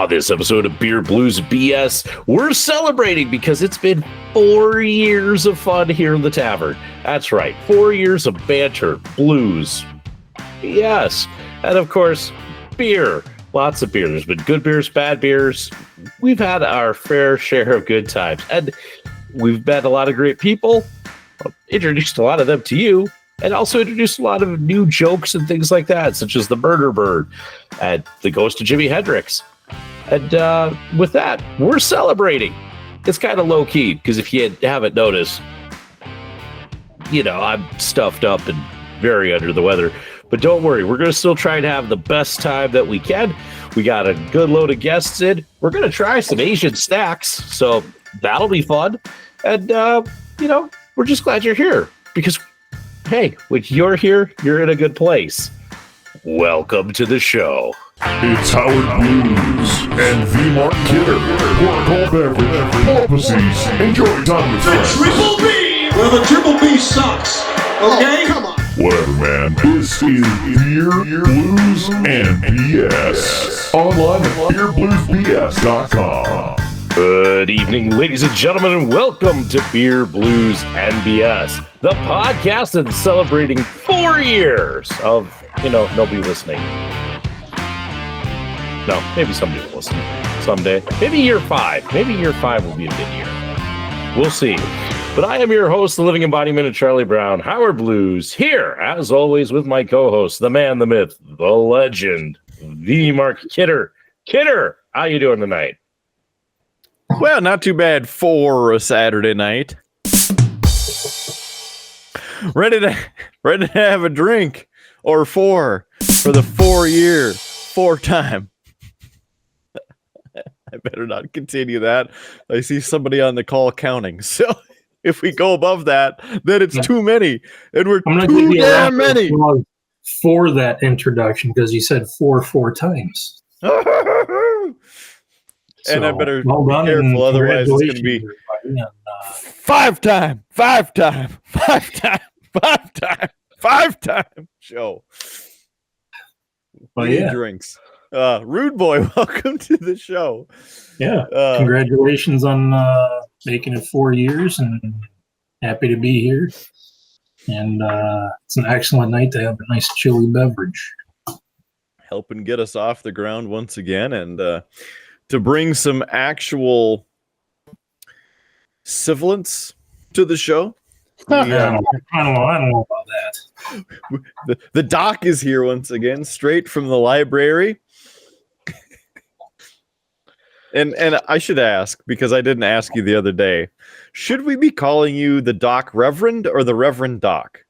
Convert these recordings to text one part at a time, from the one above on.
On this episode of Beer Blues BS, we're celebrating because it's been 4 years of fun here in the tavern. That's right, 4 years of banter, blues, BS, and of course, beer. Lots of beer. There's been good beers, bad beers. We've had our fair share of good times, and we've met a lot of great people, introduced a lot of them to you, and also introduced a lot of new jokes and things like that, such as the Murder Bird and the Ghost of Jimi Hendrix. And with that, we're celebrating. It's kind of low-key, because if you haven't noticed, you know, I'm stuffed up and very under the weather. But don't worry, we're going to still try and have the best time that we can. We got a good load of guests in. We're going to try some Asian snacks, so that'll be fun. And, you know, we're just glad you're here, because, hey, when you're here, you're in a good place. Welcome to the show. It's Howard Blues and Bismarck Kidder. Pour a cold beverage, pull pussies, enjoy time with friends. Triple B! Well, the Triple B sucks. Okay? Oh, come on. Whatever, man. This is Beer, Blues, and BS. Online at beerbluesbs.com. Good evening, ladies and gentlemen, and welcome to Beer, Blues, and BS, the podcast that's celebrating 4 years of, you know, nobody listening. No, maybe somebody will listen someday. Maybe year 5. Maybe year 5 will be a good year. We'll see. But I am your host, the living embodiment of Charlie Brown, Howard Blues, here, as always, with my co-host, the man, the myth, the legend, the Mark Kidder. Kidder, how you doing tonight? Well, not too bad for a Saturday night. Ready to have a drink or four for the 4 year, 4 time. I better not continue that. I see somebody on the call counting. So if we go above that, then it's too many. And we're too damn many. For that introduction, because you said four times. And I better be careful, otherwise it's going to be 5 time show. Well, yeah. Drinks. Rudeboy, welcome to the show. Yeah, congratulations on making it 4 years, and happy to be here. And it's an excellent night to have a nice chilly beverage. Helping get us off the ground once again, and to bring some actual sibilance to the show. I don't know about that. The doc is here once again, straight from the library. And I should ask, because I didn't ask you the other day, should we be calling you the Doc Reverend or the Reverend Doc?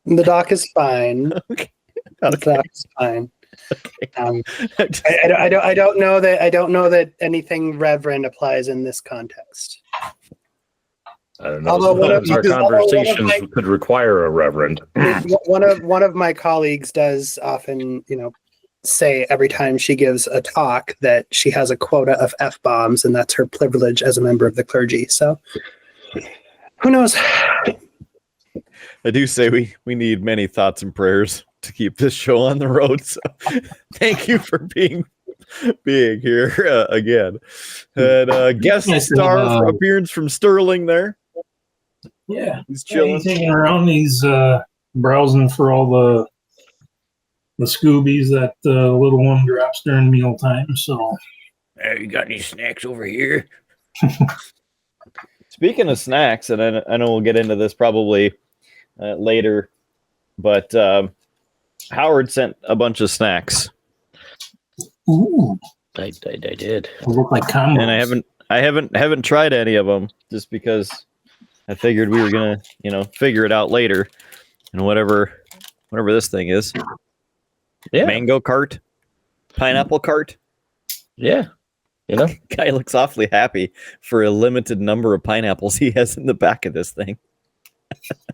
The Doc is fine. Okay. The Doc is fine. Okay. I don't know that anything Reverend applies in this context. I don't know. Although our conversations could require a reverend. One of my colleagues does often, you know, say every time she gives a talk that she has a quota of F-bombs, and that's her privilege as a member of the clergy. So who knows? I do say we need many thoughts and prayers to keep this show on the road. So thank you for being here again. And guest star appearance from Sterling there. Yeah, he's chilling. He's hanging around. He's browsing for all the Scoobies that the little one drops during mealtime. So, you got any snacks over here? Speaking of snacks, and I know we'll get into this probably later, but Howard sent a bunch of snacks. Ooh, I did. They look like combos. And I haven't tried any of them, just because I figured we were gonna, you know, figure it out later. And whatever this thing is. Yeah. Mango cart, pineapple cart. Yeah. You know, guy looks awfully happy for a limited number of pineapples he has in the back of this thing.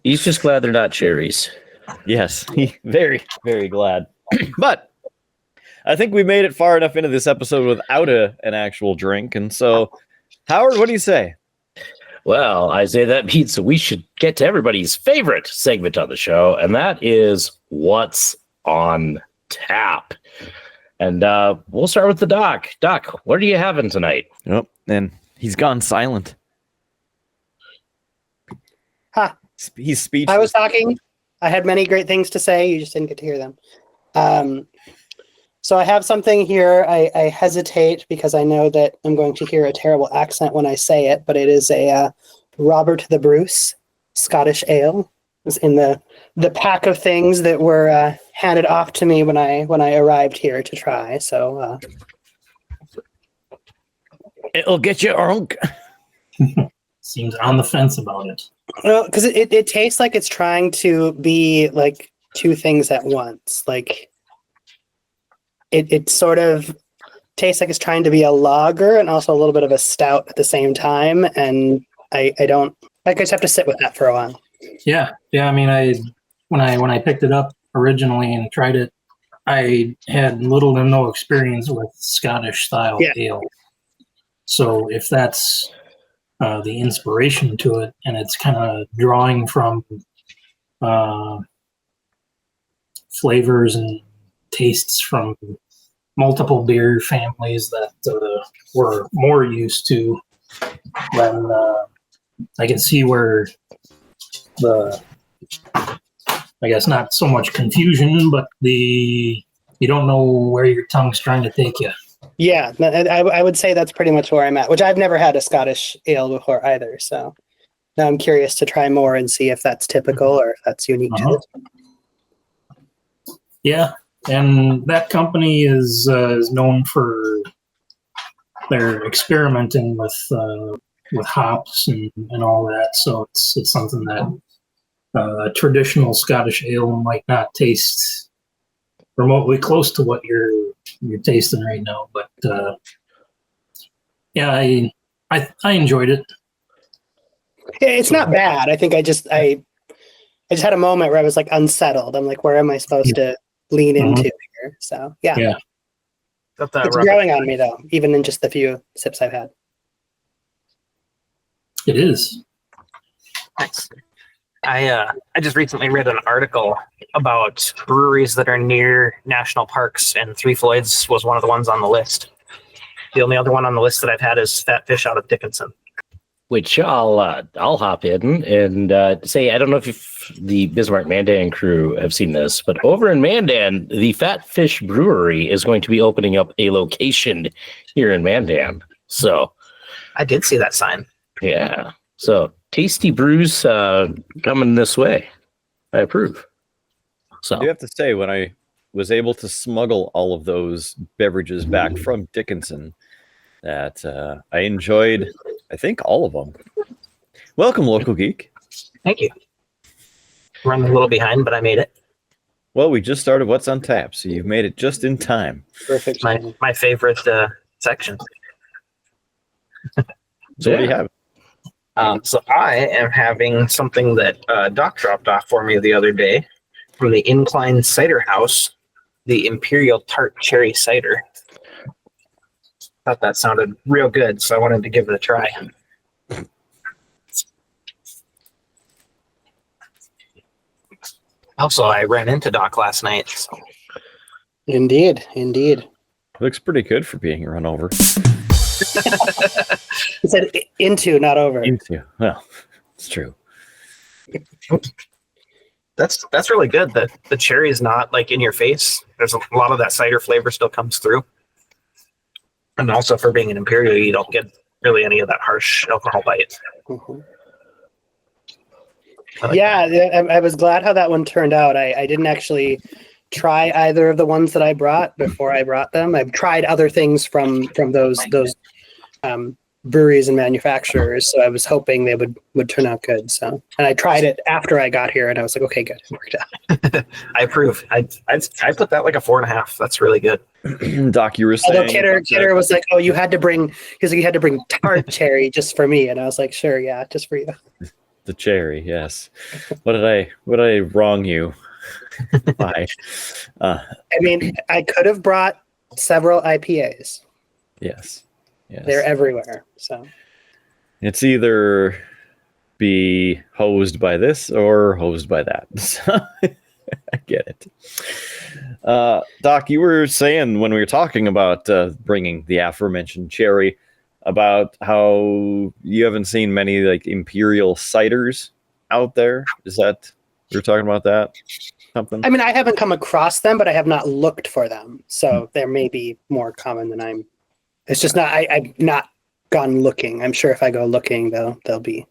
He's just glad they're not cherries. Yes, very, very glad. But I think we made it far enough into this episode without an actual drink. And so, Howard, what do you say? Well, I say that means that we should get to everybody's favorite segment on the show, and that is What's on Tap. And we'll start with the Doc. Doc, what are you having tonight? Yep. And he's gone silent. Huh. He's speechless. I was talking. I had many great things to say. You just didn't get to hear them. So I have something here. I hesitate because I know that I'm going to hear a terrible accent when I say it, but it is a Robert the Bruce Scottish ale. It's in the pack of things that were handed off to me when I arrived here to try. So It'll get you drunk. Seems on the fence about it. well, because it tastes like it's trying to be like two things at once. Like it sort of tastes like it's trying to be a lager and also a little bit of a stout at the same time. And I just have to sit with that for a while. Yeah. I mean, when I picked it up originally and tried it, I had little to no experience with Scottish style ale. So if that's the inspiration to it, and it's kind of drawing from flavors and tastes from multiple beer families that we're more used to, then I can see where I guess not so much confusion, but you don't know where your tongue's trying to take you. Yeah, I would say that's pretty much where I'm at, which I've never had a Scottish ale before either. So now I'm curious to try more and see if that's typical or if that's unique to this one. Yeah, and that company is known for their experimenting with hops and all that. So it's something that a traditional Scottish ale might not taste remotely close to what you're tasting right now. But yeah, I enjoyed it. Yeah, it's not bad. I think I just had a moment where I was like unsettled. I'm like, where am I supposed to lean into here? So yeah. It's growing on me though, even in just the few sips I've had. It is. Nice. I just recently read an article about breweries that are near national parks, and Three Floyds was one of the ones on the list. The only other one on the list that I've had is Fat Fish out of Dickinson. Which I'll hop in and say, I don't know if the Bismarck Mandan crew have seen this, but over in Mandan, the Fat Fish Brewery is going to be opening up a location here in Mandan. So I did see that sign. Yeah. So tasty brews coming this way. I approve. So I do have to say, when I was able to smuggle all of those beverages back from Dickinson, that I enjoyed, I think, all of them. Welcome, Local Geek. Thank you. Running a little behind, but I made it. Well, we just started What's on Tap, so you've made it just in time. Perfect. My favorite section. So what do you have? So I am having something that Doc dropped off for me the other day from the Incline Cider House, the Imperial Tart Cherry Cider. Thought that sounded real good, so I wanted to give it a try. Also, I ran into Doc last night. So. Indeed. Looks pretty good for being run over. He said into, not over. Into. Well, it's true. That's really good. The cherry is not like in your face. There's a lot of that cider flavor still comes through. And also for being an Imperial, you don't get really any of that harsh alcohol bite. Mm-hmm. I I was glad how that one turned out. I didn't actually try either of the ones that I brought before I brought them. I've tried other things from those breweries and manufacturers, so I was hoping they would turn out good. So, and I tried it after I got here, and I was like, okay, good, it worked out. I approve. I put that like a 4.5. That's really good. Doc, you were saying. Although Kidder was like, oh, you had to bring tart cherry just for me, and I was like, sure, yeah, just for you. The cherry, yes. What did I wrong you by? I mean, I could have brought several IPAs. Yes. They're everywhere. So it's either be hosed by this or hosed by that. I get it. Doc, you were saying when we were talking about bringing the aforementioned cherry about how you haven't seen many like imperial ciders out there. Is that you were talking about that? Something? I mean, I haven't come across them, but I have not looked for them. So there may be more common than I'm. It's just not. I've not gone looking. I'm sure if I go looking, they'll be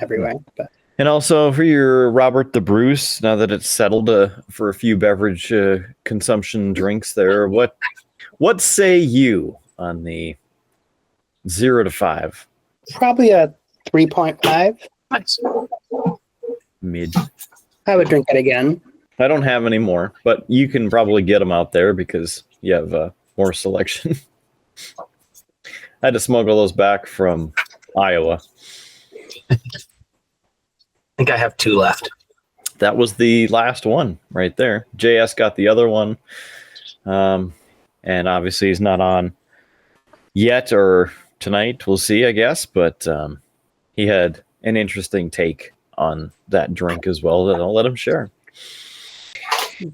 everywhere. But And also for your Robert the Bruce, now that it's settled for a few beverage consumption drinks there, what say you on the 0 to 5? probably a 3.5. Nice. Mid. I would drink it again. I don't have any more, but you can probably get them out there because you have more selection. I had to smuggle those back from Iowa. I think I have 2 left. That was the last one right there. JS got the other one. And obviously he's not on yet or tonight. We'll see, I guess. But he had an interesting take on that drink as well that I'll let him share.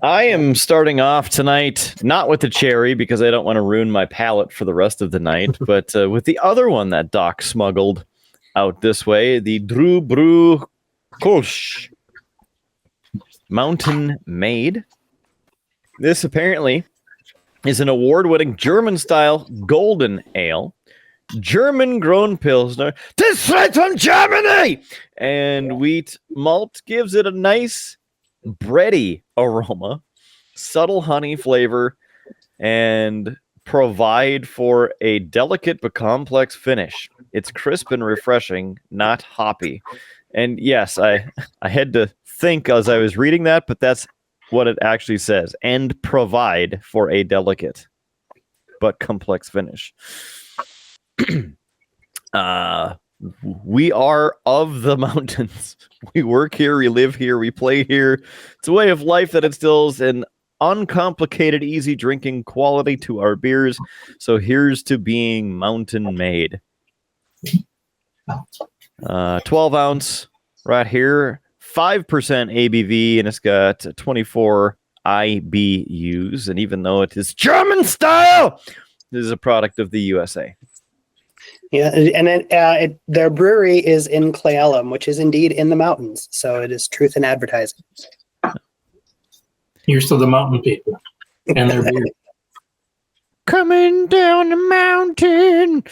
I am starting off tonight, not with the cherry because I don't want to ruin my palate for the rest of the night, but with the other one that Doc smuggled out this way, the Drew Brew Kolsch Mountain Made. This apparently is an award-winning German-style golden ale, German-grown Pilsner, this straight from Germany! And wheat malt gives it a nice bready aroma, subtle honey flavor, and provide for a delicate but complex finish. It's crisp and refreshing, not hoppy. And yes, I had to think as I was reading that, but that's what it actually says. And provide for a delicate but complex finish. We are of the mountains. We work here, we live here, we play here. It's a way of life that instills an uncomplicated, easy drinking quality to our beers. So here's to being mountain made. 12 ounce right here, 5% ABV, and it's got 24 IBUs. And even though it is German style, this is a product of the USA. Yeah, and then their brewery is in Clayellum, which is indeed in the mountains. So it is truth in advertising. Here's to the mountain people and their beer. Coming down the mountain.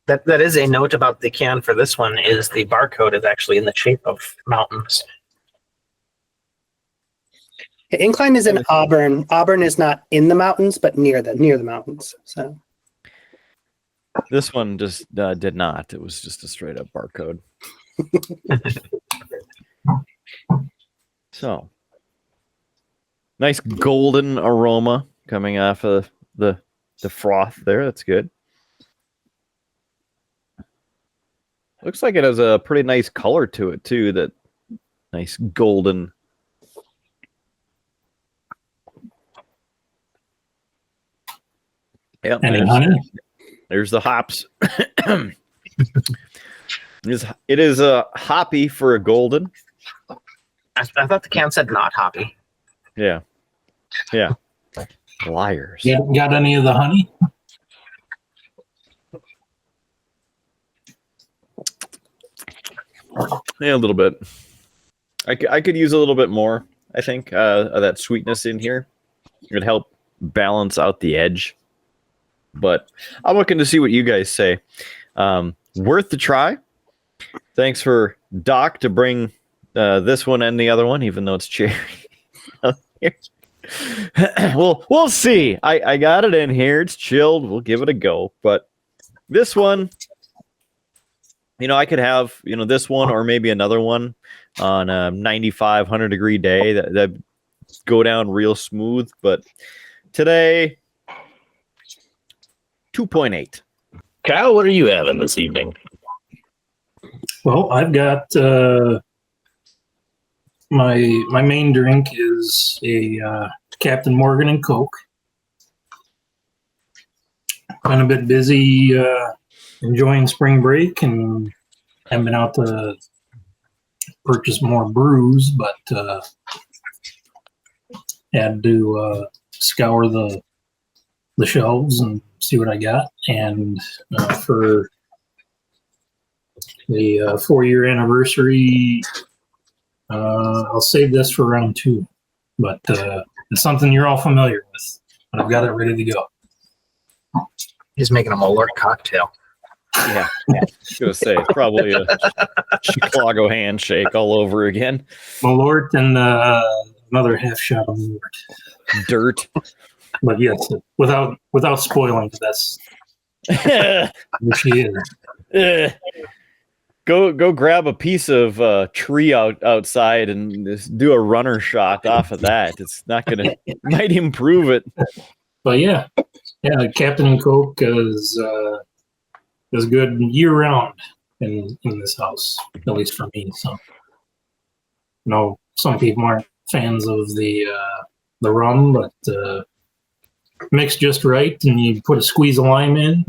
That is a note about the can for this one is the barcode is actually in the shape of mountains. Incline is in Auburn. Auburn is not in the mountains, but near the mountains. So This one just did not. It was just a straight up barcode. So nice golden aroma coming off of the froth there. That's good. Looks like it has a pretty nice color to it too. That nice golden. Yep. And honey. There's the hops. It is a hoppy for a golden. I thought the can said not hoppy. Yeah. Liars. Yeah, got any of the honey? Yeah, a little bit. I could use a little bit more, I think, of that sweetness in here. It would help balance out the edge. But I'm looking to see what you guys say. Worth the try. Thanks for Doc to bring this one and the other one, even though it's cherry. We'll see. I got it in here. It's chilled. We'll give it a go. But this one, I could have, this one or maybe another one on a 95, 100 degree day that go down real smooth. But today, 2.8. Kyle, what are you having this evening? Well, I've got my main drink is a Captain Morgan and Coke. Been a bit busy enjoying spring break and haven't been out to purchase more brews, but had to scour the shelves and see what I got. And for the 4-year anniversary, I'll save this for round 2. But it's something you're all familiar with. But I've got it ready to go. He's making a Malort cocktail. Yeah, I was gonna say it's probably a Chicago handshake all over again. Malort and another half shot of Malort. Dirt. But yes, without spoiling, that's what she is. Go grab a piece of tree outside and just do a runner shot off of that. It's not gonna might improve it. But yeah, Captain and Coke is good year round in this house, at least for me. So, some people aren't fans of the rum, but mixed just right, and you put a squeeze of lime in,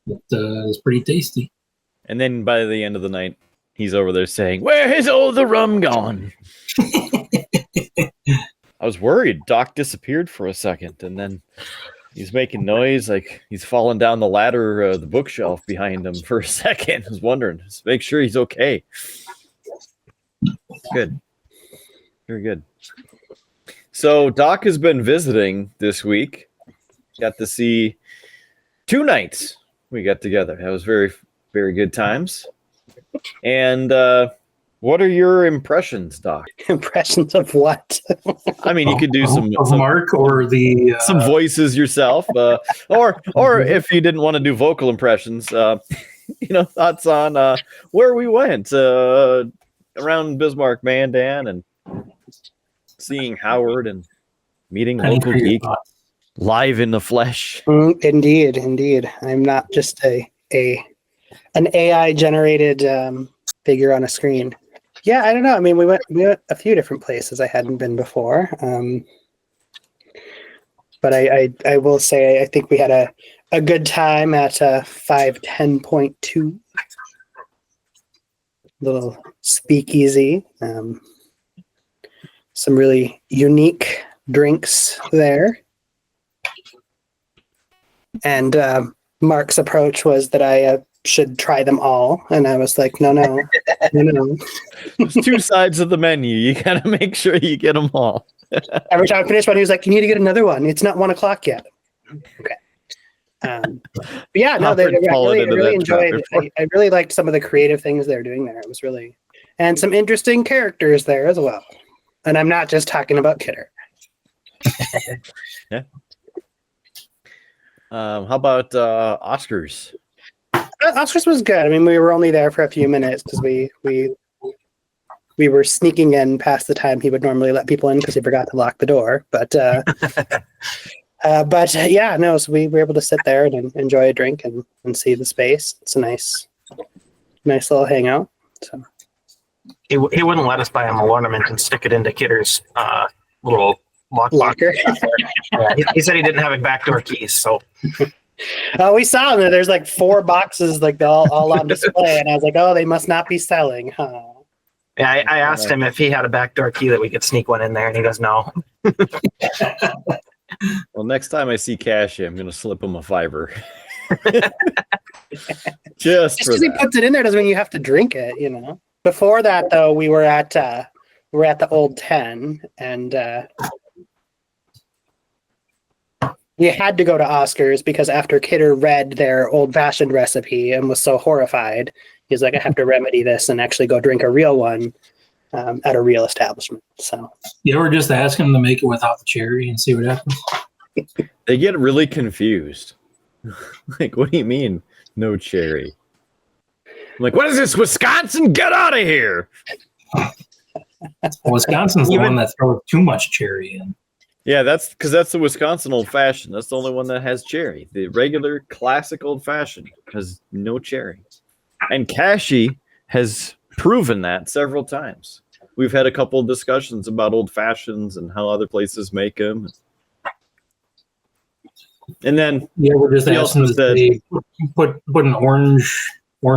and it's pretty tasty. And then by the end of the night, he's over there saying, "Where has all the rum gone?" I was worried. Doc disappeared for a second, and then he's making noise like he's falling down the ladder, the bookshelf behind him for a second. I was wondering, just make sure he's okay. Good. Very good. So Doc has been visiting this week. Got to see 2 nights we got together. That was very, very good times. And what are your impressions, Doc? Impressions of what? I mean, you could do some Mark or the some voices yourself, or if you didn't want to do vocal impressions, thoughts on where we went around Bismarck, Mandan, and seeing Howard and meeting local geek live in the flesh. Indeed. I'm not just an AI generated figure on a screen. Yeah, I don't know. I mean, we went a few different places I hadn't been before. But I will say I think we had a good time at 510.2. Little speakeasy. Some really unique drinks there. And Mark's approach was that I should try them all. And I was like, no. There's 2 sides of the menu. You got to make sure you get them all. Every time I finished one, he was like, you need to get another one. It's not 1:00 yet. Okay. But yeah, no, I really enjoyed it. I really liked some of the creative things they're doing there. It was really, and some interesting characters there as well. And I'm not just talking about Kidder. Yeah. How about Oscars? Oscars was good. I mean, we were only there for a few minutes because we were sneaking in past the time he would normally let people in because he forgot to lock the door. But yeah, no. So we were able to sit there and enjoy a drink and see the space. It's a nice little hangout. So he wouldn't let us buy him a ornament and stick it into Kidder's little locker. Yeah, he said he didn't have a backdoor keys, so. We saw them. There's like 4 boxes, like all on display, and I was like, "Oh, they must not be selling, huh?" Yeah, I asked him if he had a backdoor key that we could sneak one in there, and he goes, "No." Well, next time I see Cashy, I'm going to slip him a $5. Just because he puts it in there doesn't mean you have to drink it, Before that, though, we were at the Old 10, and we had to go to Oscars because after Kidder read their old-fashioned recipe and was so horrified, he's like, I have to remedy this and actually go drink a real one at a real establishment. So you ever just ask him to make it without the cherry and see what happens? They get really confused. Like, what do you mean, no cherry? I'm like, what is this, Wisconsin? Get out of here! Wisconsin's the one that throws too much cherry in. Yeah, that's because that's the Wisconsin old fashioned. That's the only one that has cherry. The regular classic old fashioned has no cherry. And Cashy has proven that several times. We've had a couple of discussions about old fashions and how other places make them. And then we're just asking if they put an orange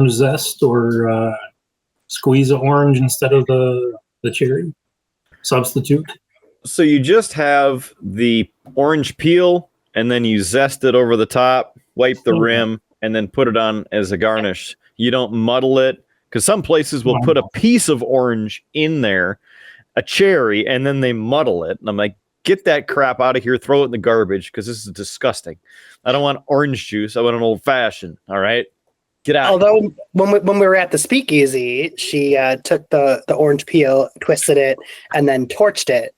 zest or squeeze an orange instead of the cherry substitute. So you just have the orange peel, and then you zest it over the top, wipe the rim, and then put it on as a garnish. You don't muddle it, because some places will put a piece of orange in there, a cherry, and then they muddle it. And I'm like, get that crap out of here, throw it in the garbage, because this is disgusting. I don't want orange juice. I want an old fashioned. All right, get out. Although when we were at the Speakeasy, she took the orange peel, twisted it, and then torched it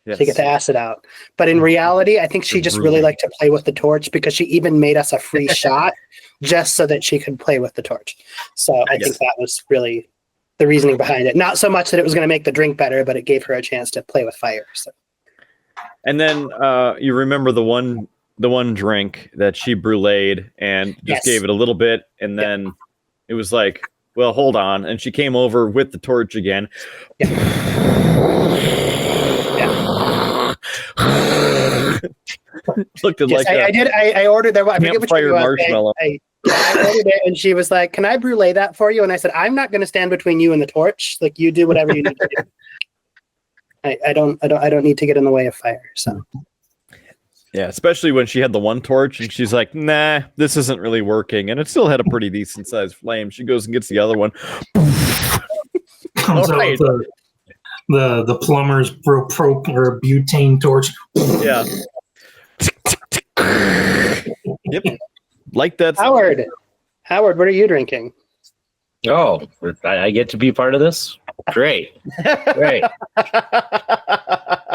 to get the acid out. But in reality, I think she just really liked to play with the torch, because she even made us a free shot just so that she could play with the torch. So I think that was really the reasoning behind it. Not so much that it was going to make the drink better, but it gave her a chance to play with fire. So. And then you remember the one drink that she bruleed and just gave it a little bit, and then it was like, well, hold on, and she came over with the torch again. Looked like I ordered there. I forget which fire marshmallow. I ordered it, and she was like, "Can I brulee that for you?" And I said, "I'm not going to stand between you and the torch. Like, you do whatever you need to do. I don't need to get in the way of fire." So. Yeah, especially when she had the one torch and she's like, "Nah, this isn't really working," and it still had a pretty decent sized flame. She goes and gets the other one. Comes out the plumber's propane or butane torch. Yeah. Yep. Like that. Howard, what are you drinking? Oh, I get to be part of this? Great.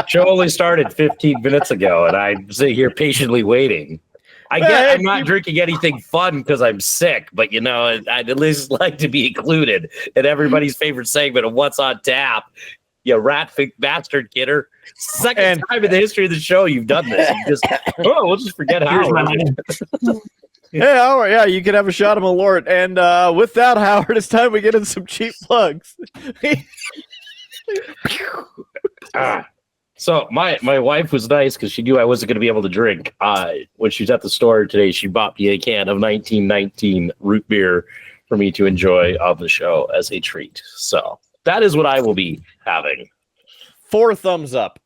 Show only started 15 minutes ago, and I'm sitting here patiently waiting. I'm not drinking anything fun because I'm sick, but, I'd at least like to be included in everybody's favorite segment of What's on Tap. You bastard kidder. Second time in the history of the show you've done this. We'll just forget Howard. Hey, Howard, yeah, you can have a shot of Malort. And with that, Howard, it's time we get in some cheap plugs. So my wife was nice because she knew I wasn't going to be able to drink. When she was at the store today, she bought me a can of 1919 root beer for me to enjoy on the show as a treat. So that is what I will be having. 4 thumbs up.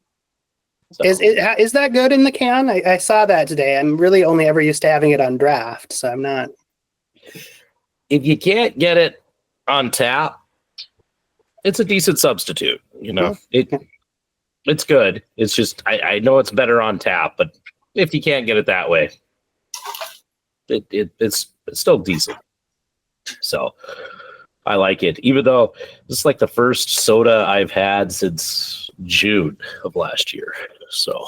So. Is that good in the can? I saw that today. I'm really only ever used to having it on draft, so I'm not. If you can't get it on tap, it's a decent substitute. It's good. It's just I know it's better on tap, but if you can't get it that way, it's still decent. So I like it, even though this is like the first soda I've had since June of last year. So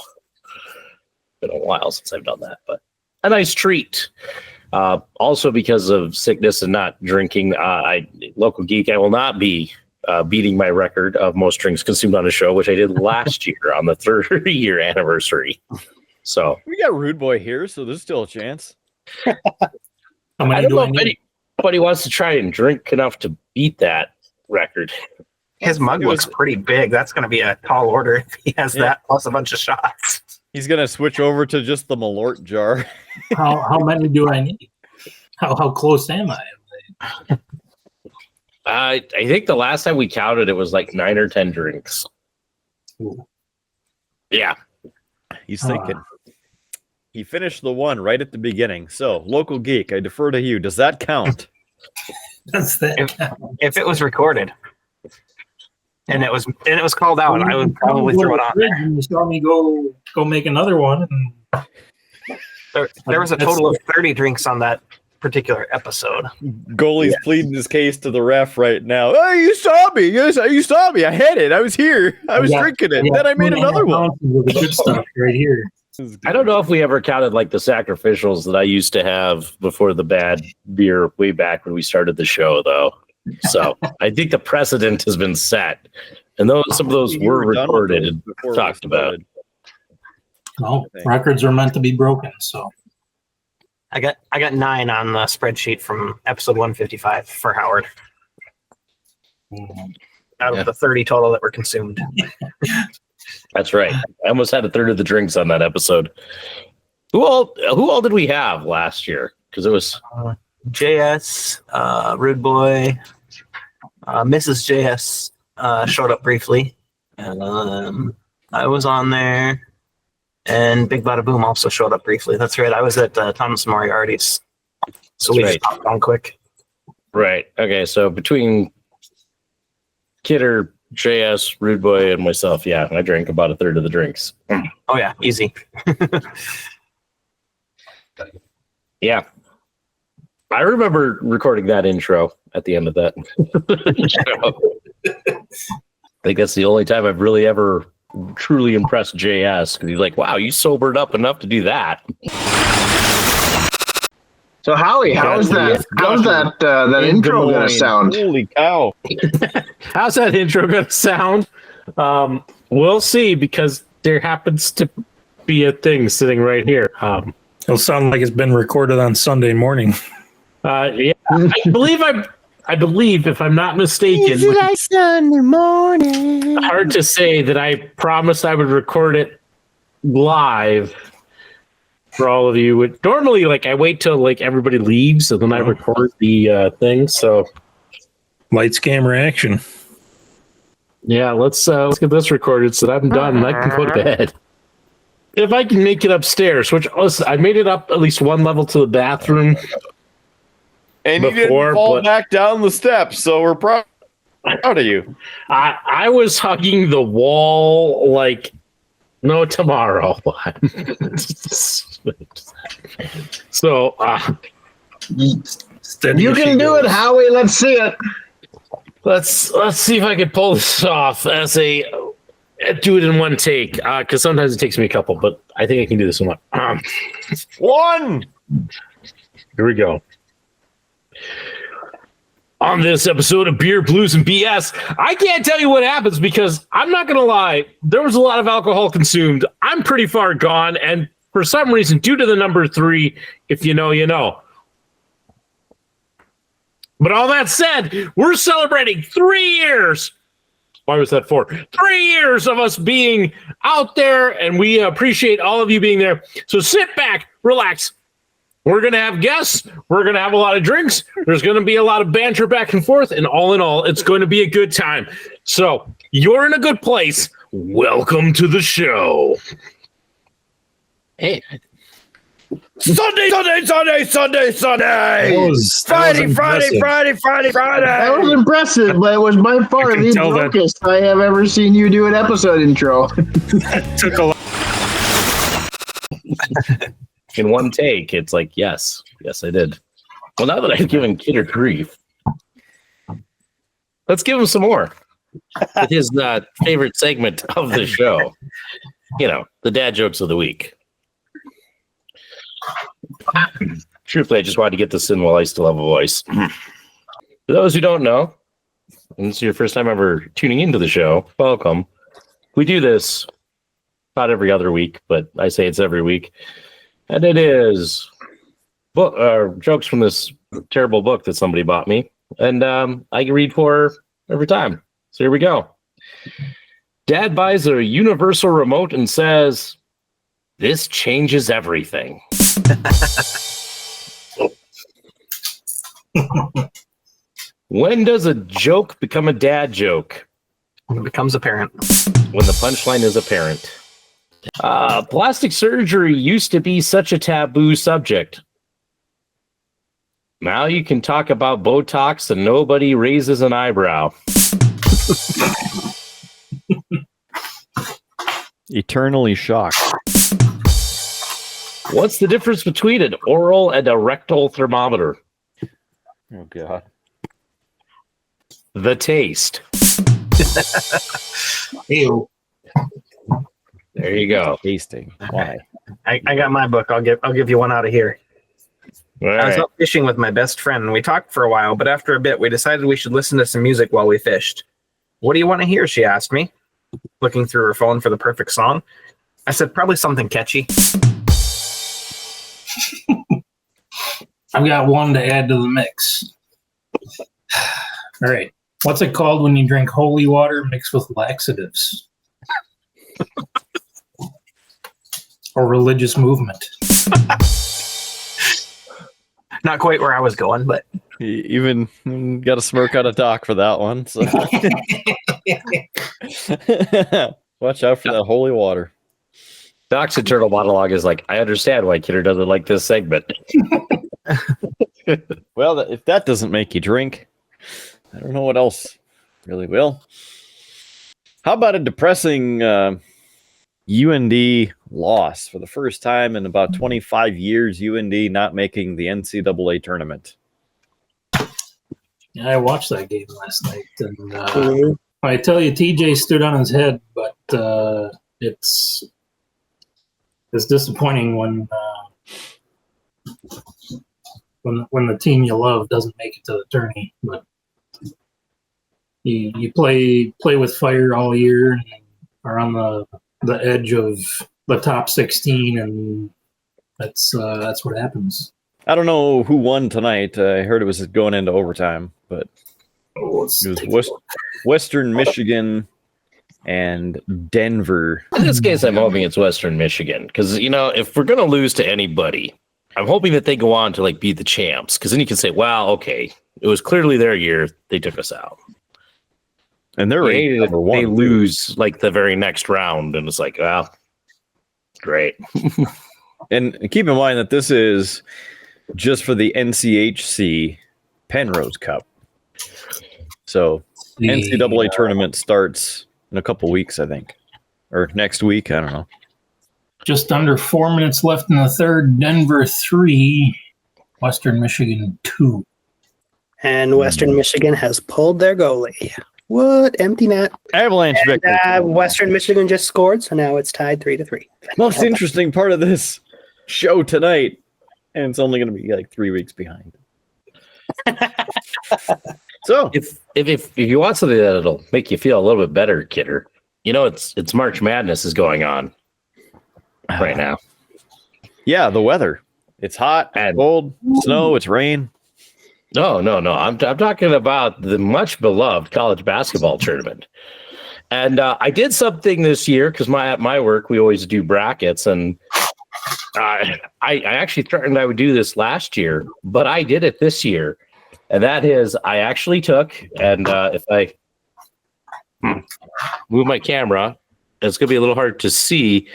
it's been a while since I've done that, but a nice treat. Also because of sickness and not drinking, Local Geek, I will not be beating my record of most drinks consumed on a show, which I did last year on the 30-year anniversary. So we got Rudeboy here, so there's still a chance. I don't know if anybody wants to try and drink enough to beat that record. His mug looks pretty big. That's going to be a tall order if he has that plus a bunch of shots. He's going to switch over to just the Malort jar. How many do I need? How close am I? I think the last time we counted, it was like 9 or 10 drinks. Ooh. Yeah. He's thinking. He finished the one right at the beginning. So, Local Geek, I defer to you. Does that count? Does that if it was recorded and it was called out, I would probably throw it on there. You saw me go make another one. And there was a total of 30 drinks on that particular episode. Goalie's pleading his case to the ref right now. Hey, you saw me. You saw me. I had it. I was here. I was drinking it. Then I made another one. The good stuff right here. I don't know if we ever counted like the sacrificials that I used to have before the bad beer way back when we started the show, though. So I think the precedent has been set, and some of those were recorded and talked about. Well, records are meant to be broken, so. I got 9 on the spreadsheet from episode 155 for Howard. Out of the 30 total that were consumed. That's right. I almost had a third of the drinks on that episode. Who all did we have last year? Because it was JS, Rude Boy, Mrs. JS showed up briefly. I was on there. And Big Bada Boom also showed up briefly. That's right. I was at Thomas Moriarty's. So we just popped on quick. Right. Okay. So between Kidder, JS, Rude Boy, and myself, yeah, I drank about a third of the drinks. Oh, yeah. Easy. Yeah. I remember recording that intro at the end of that. I think that's the only time I've really ever truly impressed JS, because he's like, wow, you sobered up enough to do that. So Howie, how's that intro gonna sound? Holy cow! How's that intro gonna sound? We'll see, because there happens to be a thing sitting right here. It'll sound like it's been recorded on Sunday morning. Yeah, I believe, if I'm not mistaken, It's like Sunday morning. hard to say that I promised I would record it live for all of you. Normally, like, I wait till like everybody leaves and then I record the thing. So Lights, camera, action. yeah, let's get this recorded so that I'm done and I can go to bed. If I can make it upstairs, which listen, I made it up at least one level to the bathroom. And you didn't Before, fall but- back down the steps, so we're proud of you. I was hugging the wall like no tomorrow. So Steady You as she can do it, goes. Howie. Let's see it. let's see if I can pull this off as a do it in one take, because sometimes it takes me a couple, but I think I can do this in one. One. Here we go. On this episode of Beer, Blues, and BS, I can't tell you what happens because I'm not going to lie. There was a lot of alcohol consumed. I'm pretty far gone. And for some reason, due to the number 3, if you know, you know. But all that said, we're celebrating 3 years. Why was that 4? 3 years of us being out there, and we appreciate all of you being there. So sit back, relax. We're going to have guests. We're going to have a lot of drinks. There's going to be a lot of banter back and forth. And all in all, it's going to be a good time. So you're in a good place. Welcome to the show. Hey. Sunday. That was Friday. That was impressive, but it was by far I can the tell that- brokest I have ever seen you do an episode intro. Took a lot. In one take, it's like, yes, I did. Well, now that I've given Kidder grief, let's give him some more. With his favorite segment of the show, you know, the dad jokes of the week. Truthfully, I just wanted to get this in while I still have a voice. For those who don't know, and this is your first time ever tuning into the show, welcome. We do this about every other week, but I say it's every week. And it is jokes from this terrible book that somebody bought me. And I can read for every time. So here we go. Dad buys a universal remote and says, "This changes everything." When does a joke become a dad joke? When it becomes apparent. When the punchline is apparent. Plastic surgery used to be such a taboo subject. Now you can talk about Botox and nobody raises an eyebrow. Eternally shocked. What's the difference between an oral and a rectal thermometer? Oh God. The taste. Ew. There you go. Tasting. Why? I got my book. I'll give you one out of here. All I was right. out fishing with my best friend, and we talked for a while, but after a bit, we decided we should listen to some music while we fished. What do you want to hear? She asked me, looking through her phone for the perfect song. I said, probably something catchy. I've got one to add to the mix. All right. What's it called when you drink holy water mixed with laxatives? Or religious movement? Not quite where I was going, but He even got a smirk out of Doc for that one. So. Watch out for that holy water. Doc's internal monologue is like, I understand why Kidder doesn't like this segment. Well, if that doesn't make you drink, I don't know what else really will. How about a depressing UND loss for the first time in about 25 years? UND not making the NCAA tournament. Yeah, I watched that game last night, and I tell you, TJ stood on his head, but it's disappointing when the team you love doesn't make it to the tourney. But you play with fire all year and are on the edge of the top 16, and that's what happens. I don't know who won tonight. I heard it was going into overtime, but it was Western Michigan and Denver. In this case, I'm hoping it's Western Michigan because, if we're going to lose to anybody, I'm hoping that they go on to be the champs, because then you can say, well, okay, it was clearly their year. They took us out. And they're number one. They lose the very next round, and it's like, well, great. And keep in mind that this is just for the NCHC Penrose Cup. So NCAA tournament starts in a couple weeks, I think, or next week. I don't know. Just under 4 minutes left in the third. Denver 3, Western Michigan 2. And Western Michigan has pulled their goalie. What? Empty net. Avalanche victory. Western Michigan just scored, so now it's tied 3-3. Most interesting part of this show tonight, and it's only going to be 3 weeks behind. So if you want something that'll make you feel a little bit better, Kidder, it's March Madness is going on right now. Yeah, the weather. It's hot, and cold, snow, it's rain. No. I'm talking about the much beloved college basketball tournament. And I did something this year because at my work we always do brackets, and I actually threatened I would do this last year, but I did it this year. And that is, I actually took, and if I move my camera, it's going to be a little hard to see.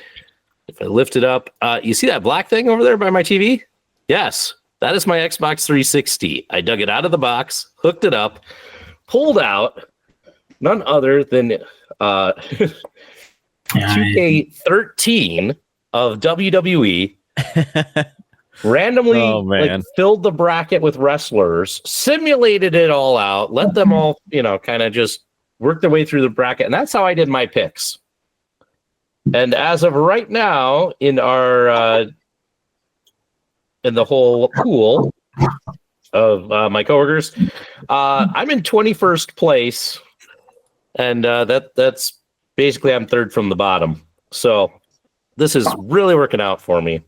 If I lift it up, you see that black thing over there by my TV? Yes, that is my Xbox 360. I dug it out of the box, hooked it up, pulled out none other than 2K13 of WWE. Randomly filled the bracket with wrestlers, simulated it all out, let them all, kind of just work their way through the bracket. And that's how I did my picks. And as of right now, in our in the whole pool of my coworkers, I'm in 21st place, and that's basically I'm third from the bottom. So this is really working out for me.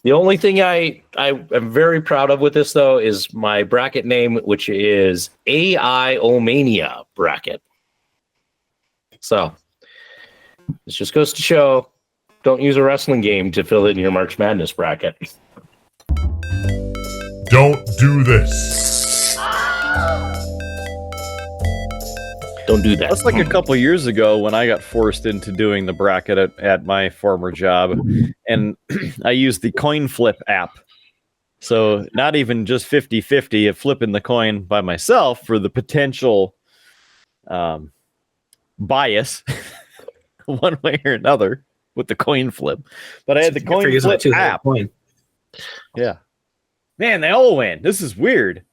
The only thing I am very proud of with this, though, is my bracket name, which is AI-O-Mania bracket. So this just goes to show, don't use a wrestling game to fill in your March Madness bracket. Don't do this. Don't do that. That's like a couple years ago when I got forced into doing the bracket at my former job, and I used the coin flip app. So not even just 50-50 of flipping the coin by myself for the potential bias one way or another with the coin flip. But I had the coin flip app. Yeah. Man, they all win. This is weird.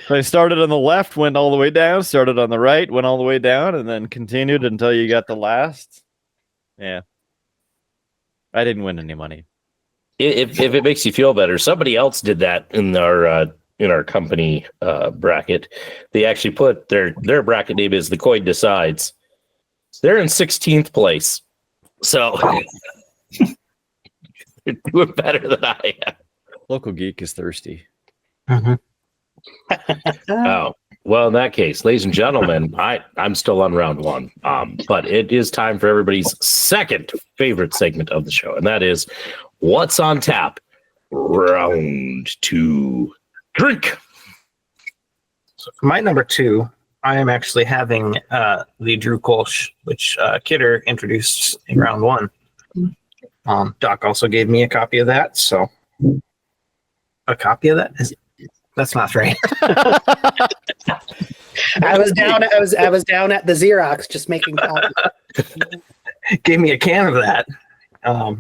So I started on the left, went all the way down, started on the right, went all the way down, and then continued until you got the last. Yeah. I didn't win any money. If it makes you feel better, somebody else did that in our company bracket. They actually put their bracket name is The Coin Decides. They're in 16th place. So they're doing better than I am. Local Geek is thirsty. Oh, well, in that case, ladies and gentlemen, I'm still on round one. But it is time for everybody's second favorite segment of the show, and that is What's on Tap? Round 2. Drink. So for my number 2, I am actually having the Drew Kolsch, which Kidder introduced in round 1. Doc also gave me a copy of that, so a copy of that? That's not right. I was down at the Xerox just making copies. Gave me a can of that. Wow.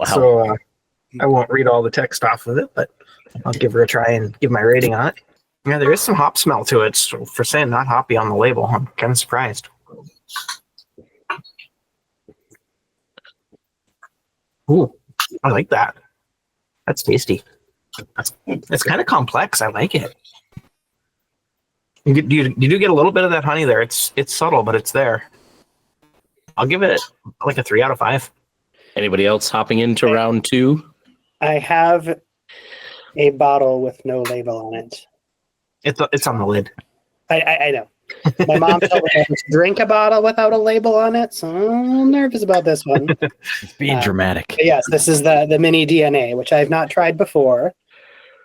So I won't read all the text off of it, but I'll give her a try and give my rating on it. Yeah, there is some hop smell to it. So for saying not hoppy on the label, I'm kind of surprised. Ooh, I like that. That's tasty. It's kind of complex. I like it. You do get a little bit of that honey there. It's subtle, but it's there. I'll give it like a 3 out of 5. Anybody else hopping into round 2? I have a bottle with no label on it. It's on the lid. I know. My mom told me to drink a bottle without a label on it, so I'm nervous about this one. It's being dramatic. But yes, this is the mini DNA, which I have not tried before,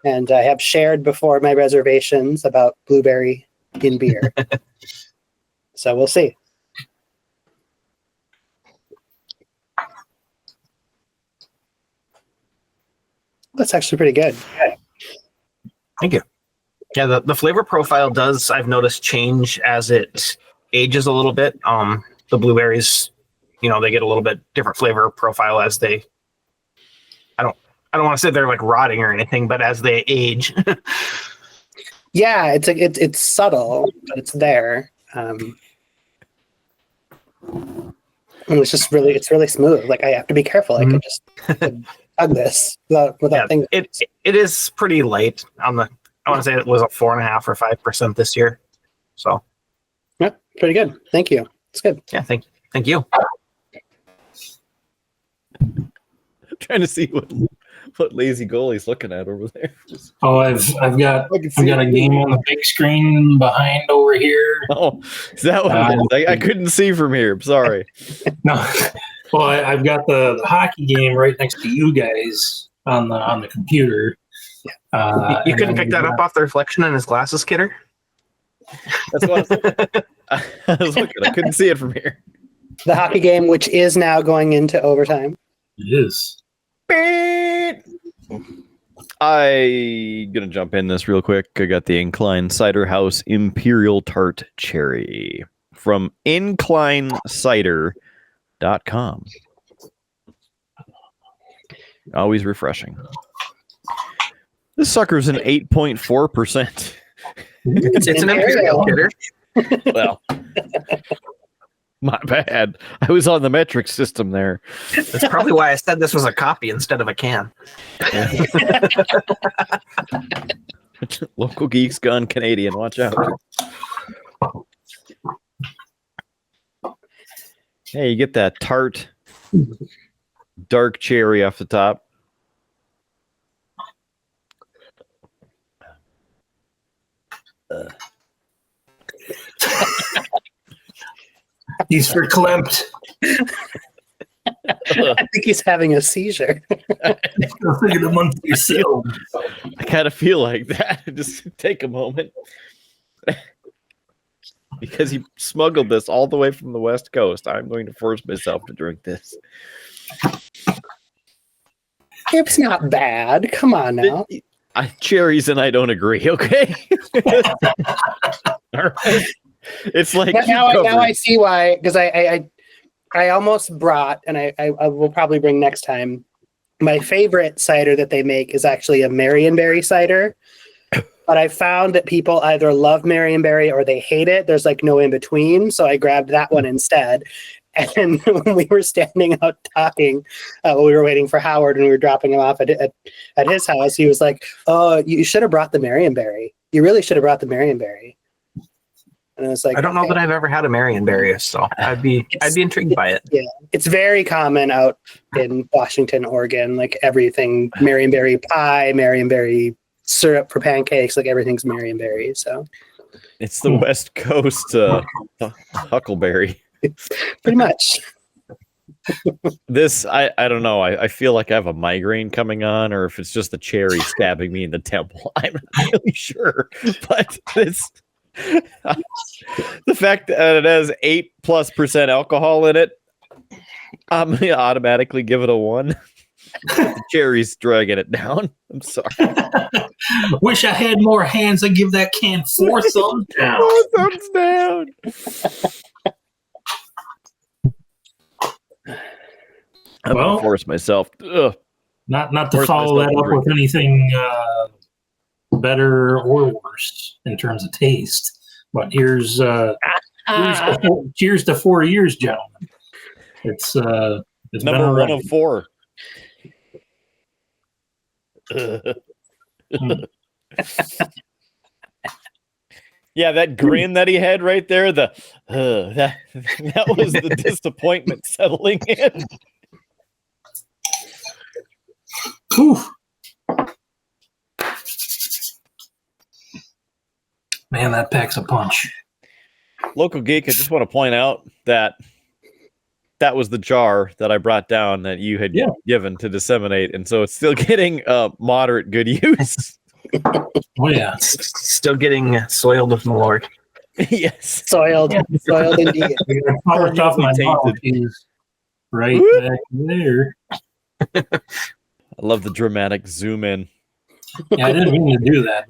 and I have shared before my reservations about blueberry in beer. So we'll see. That's actually pretty good. Thank you. Yeah, the flavor profile does, I've noticed, change as it ages a little bit. The blueberries, they get a little bit different flavor profile as they. I don't want to say they're like rotting or anything, but as they age. Yeah, it's subtle, but it's there. And it's really smooth. Like I have to be careful. I can just hug this without thinking. It is pretty light on the. I want to say it was a 4.5% or 5% this year. So, yeah, pretty good. Thank you. It's good. Yeah, thank you. Trying to see what lazy goalie's looking at over there. Oh, I've got a game on the big screen behind over here. Oh, is that what it is? I couldn't see from here. I'm sorry. No, well, I've got the hockey game right next to you guys on the computer. You couldn't pick that up off the reflection in his glasses, Kidder? That's what I was looking. I couldn't see it from here. The hockey game, which is now going into overtime. It is. I'm gonna jump in this real quick. I got the Incline Cider House Imperial Tart Cherry from inclinecider.com. Always refreshing. This sucker's an 8.4%. It's an Imperial, Kidder. Well, my bad. I was on the metric system there. That's probably why I said this was a copy instead of a can. Local geeks gone Canadian. Watch out. Hey, you get that tart, dark cherry off the top. He's verklempt. I think he's having a seizure. I kind of feel like that. Just take a moment. Because he smuggled this all the way from the West Coast, I'm going to force myself to drink this. It's not bad. Come on now. Cherries and I don't agree, okay? All right. It's like now I see why, because I almost brought, and I will probably bring next time, my favorite cider that they make is actually a Marionberry cider. But I found that people either love Marionberry or they hate it. There's like no in between. So I grabbed that one instead. And when we were standing out talking, we were waiting for Howard and we were dropping him off at his house. He was like, "Oh, you should have brought the Marionberry. You really should have brought the Marionberry." And I was like, I don't know that I've ever had a Marionberry, so I'd be intrigued by it. Yeah, it's very common out in Washington, Oregon. Like everything, Marionberry pie, Marionberry syrup for pancakes, like everything's Marionberry. So it's the West Coast huckleberry. Pretty much. This, I don't know. I feel like I have a migraine coming on, or if it's just the cherry stabbing me in the temple. I'm not really sure. But The fact that it has 8+% alcohol in it, I'm gonna automatically give it a 1. The cherry's dragging it down. I'm sorry. Wish I had more hands. I'd give that can 4 thumbs down. 4 thumbs down. I'm Well, gonna force myself. Ugh. Not to Force follow myself that to up drink with anything better or worse in terms of taste. But here's cheers to 4 years, gentlemen. It's Number been 1 a of 4. Yeah, that grin that he had right there, that was the disappointment settling in. Whew. Man, that packs a punch. Local Geek, I just want to point out that was the jar that I brought down that you had given to disseminate, and so it's still getting moderate good use. Oh yeah, Still getting soiled with Malort. Yes. Soiled indeed. I polished off my mouth. He's right back there. I love the dramatic zoom in. Yeah, I didn't mean to do that.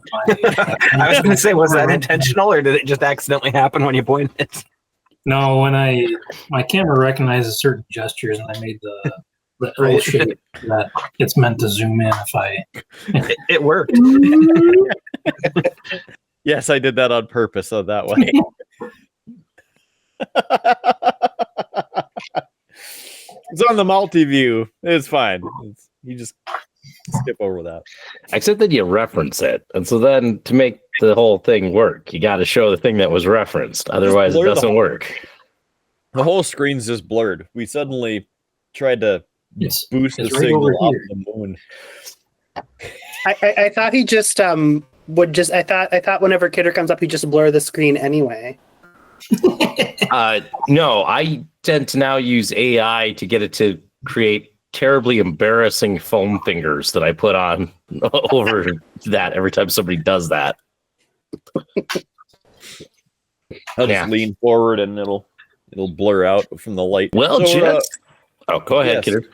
I was going to say, was that intentional, or did it just accidentally happen when you pointed? No, when my camera recognizes certain gestures, and I made the L shape that it's meant to zoom in. If I, it worked. Yes, I did that on purpose, so that way. It's on the multi-view. It's fine. You just skip over that. Except that you reference it. And so then to make the whole thing work, you got to show the thing that was referenced. Otherwise, it doesn't work. The whole screen's just blurred. We suddenly tried to boost the right signal over off here. the moon. I thought he just would just. I thought whenever Kidder comes up, he just blur the screen anyway. No, I tend to now use AI to get it to create terribly embarrassing foam fingers that I put on over that every time somebody does that. I'll just lean forward and it'll blur out from the light. Well, So, go ahead, yes. Kidder.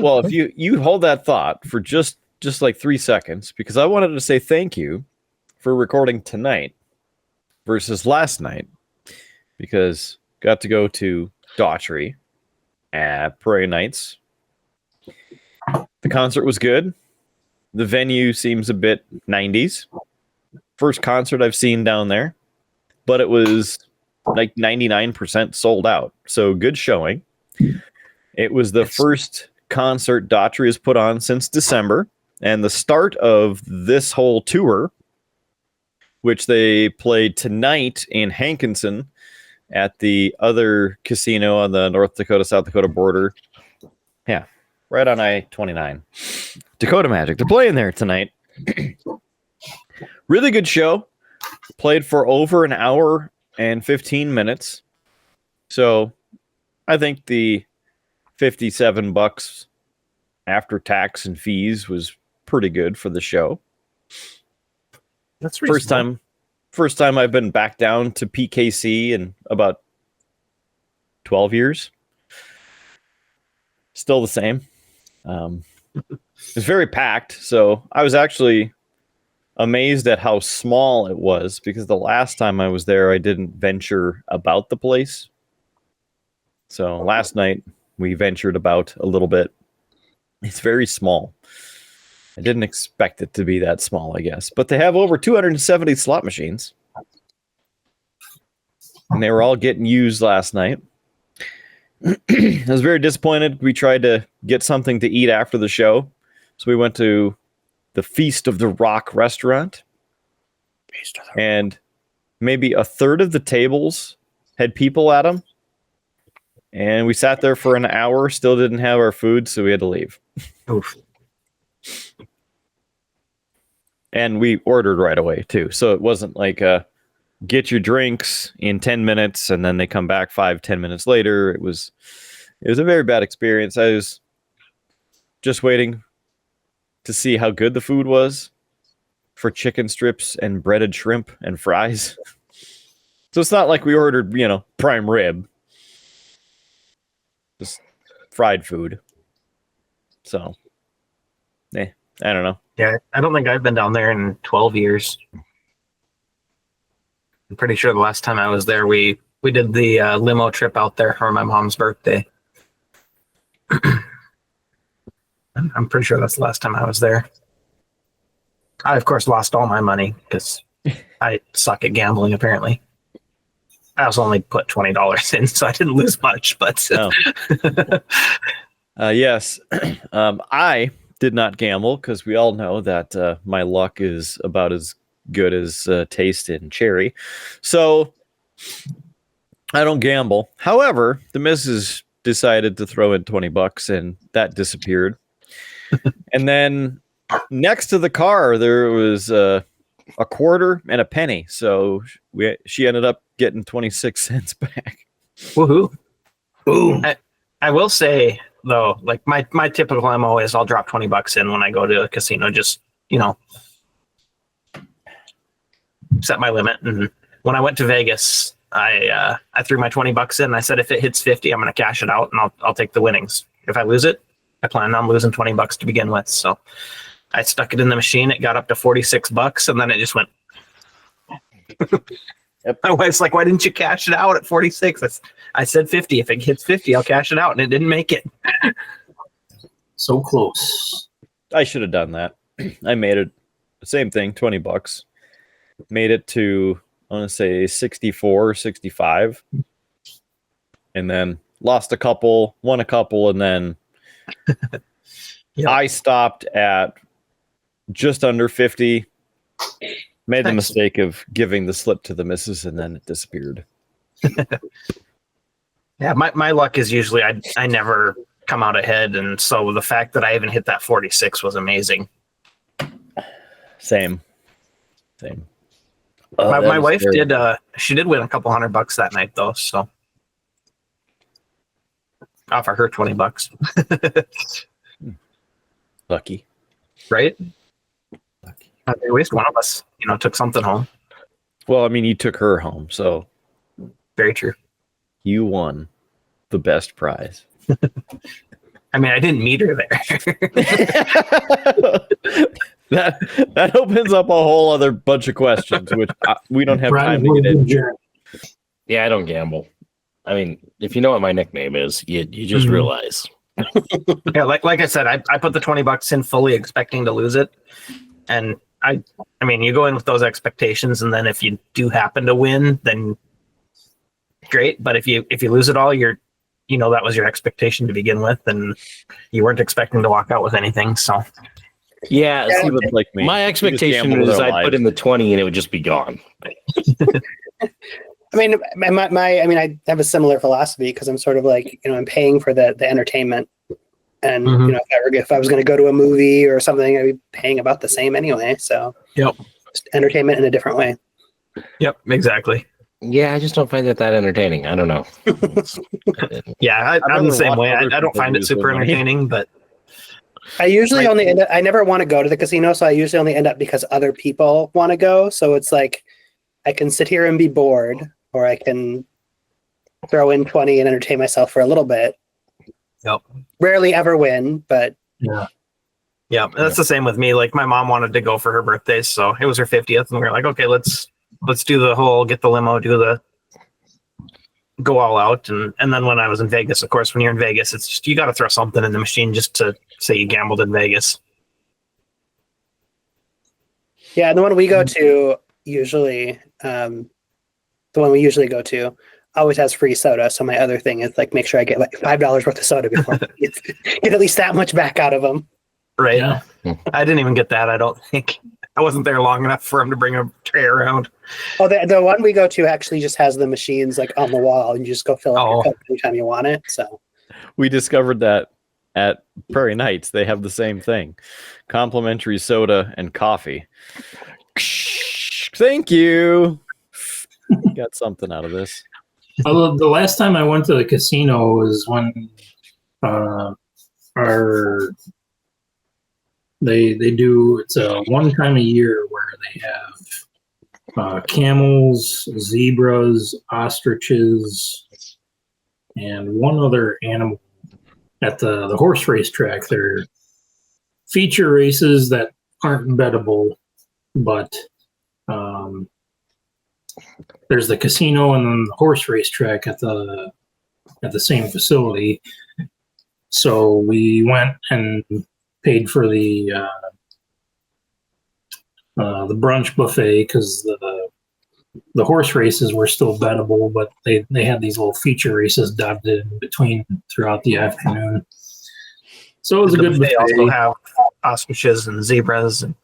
Well, if you hold that thought for just like 3 seconds, because I wanted to say thank you for recording tonight versus last night, because got to go to Daughtry at Prairie Knights. The concert was good. The venue seems a bit 90s. First concert I've seen down there, but it was like 99% sold out. So good showing. It was the first concert Daughtry has put on since December, and the start of this whole tour, which they played tonight in Hankinson at the other casino on the North Dakota-South Dakota border. Yeah, right on I-29. Dakota Magic. They're playing there tonight. Really good show. Played for over an hour and 15 minutes. So I think the $57 after tax and fees was pretty good for the show. That's First time I've been back down to PKC in about 12 years. Still the same. It's very packed, so I was actually amazed at how small it was, because the last time I was there, I didn't venture about the place. So last night, we ventured about a little bit. It's very small. I didn't expect it to be that small, I guess. But they have over 270 slot machines. And they were all getting used last night. I was very disappointed. We tried to get something to eat after the show. So we went to the Feast of the Rock restaurant. And maybe a third of the tables had people at them. And we sat there for an hour, still didn't have our food, so we had to leave. Oof. And we ordered right away, too. So it wasn't like get your drinks in 10 minutes and then they come back 5-10 minutes later. It was a very bad experience. I was just waiting to see how good the food was for chicken strips and breaded shrimp and fries. So it's not like we ordered, prime rib. Just fried food. So, I don't know. Yeah, I don't think I've been down there in 12 years. I'm pretty sure the last time I was there, we did the limo trip out there for my mom's birthday. I'm pretty sure that's the last time I was there. I, of course, lost all my money because I suck at gambling, apparently. I also only put $20 in, so I didn't lose much. But yes, I did not gamble because we all know that my luck is about as good as taste in cherry. So I don't gamble. However, the missus decided to throw in $20 and that disappeared. And then next to the car, there was a quarter and a penny. So she ended up getting 26 cents back. Woohoo. Boom. I will say, though, like my typical MO is I'll drop $20 in when I go to a casino, just, set my limit. And when I went to Vegas, I threw my $20 in. And I said, if it hits 50, I'm going to cash it out and I'll take the winnings. If I lose it, I plan on losing $20 to begin with. So I stuck it in the machine. It got up to $46 and then it just went. Yep. My wife's like, why didn't you cash it out at 46? I said 50. If it hits 50, I'll cash it out. And it didn't make it. So close. I should have done that. I made it the same thing, $20. Made it to, I want to say 64, 65. And then lost a couple, won a couple, and then Yep. I stopped at just under 50. Made the mistake of giving the slip to the missus, and then it disappeared. Yeah, my luck is usually I never come out ahead, and so the fact that I even hit that 46 was amazing. Same. My wife did win a couple $100 that night though, so offer her $20. Lucky. Right? At least one of us, took something home. Well, I mean, you took her home, so Very true. you won the best prize. I mean, I didn't meet her there. that opens up a whole other bunch of questions, which we don't have time to get into. Yeah, I don't gamble. I mean, if you know what my nickname is, you just realize. Yeah, like I said, I put the $20 in fully expecting to lose it, and I mean, you go in with those expectations, and then if you do happen to win, then great. But if you lose it all, that was your expectation to begin with, and you weren't expecting to walk out with anything. So Yeah, see, but like me, my you just expectation gamble with is our I'd put lives. in the 20 and it would just be gone. I mean, I have a similar philosophy because I'm sort of like, I'm paying for the entertainment, and if I was going to go to a movie or something, I'd be paying about the same anyway. So, Yep. Just entertainment in a different way. Yep, exactly. Yeah, I just don't find it that entertaining. I don't know. Yeah, I'm the same way. I don't find it super entertaining, but I usually only end up, I never want to go to the casino, so I usually only end up because other people want to go. So it's like I can sit here and be bored, or I can throw in 20 and entertain myself for a little bit. Yep. Rarely ever win, but yeah, that's the same with me. Like my mom wanted to go for her birthday, so it was her 50th, and we were like, okay, let's do the whole get the limo, go all out, and then when I was in Vegas, of course, when you're in Vegas, it's just you got to throw something in the machine just to say you gambled in Vegas. yeah, the one we go to usually, always has free soda. So my other thing is like make sure I get like $5 worth of soda before I get at least that much back out of them. Right. Yeah. I didn't even get that. I don't think I wasn't there long enough for him to bring a tray around. Oh, the one we go to actually just has the machines like on the wall, and you just go fill up your cup anytime you want it. So We discovered that at Prairie Knights, they have the same thing. Complimentary soda and coffee. Thank you. Got something out of this. Well, the last time I went to the casino was when they do, it's a one time a year where they have camels, zebras, ostriches, and one other animal at the horse race track. They're feature races that aren't bettable, but there's the casino and then the horse race track at the same facility. So we went and paid for the brunch buffet because the horse races were still bettable, but they had these little feature races dotted in between throughout the afternoon. So it was a good buffet. They also have ostriches and zebras. And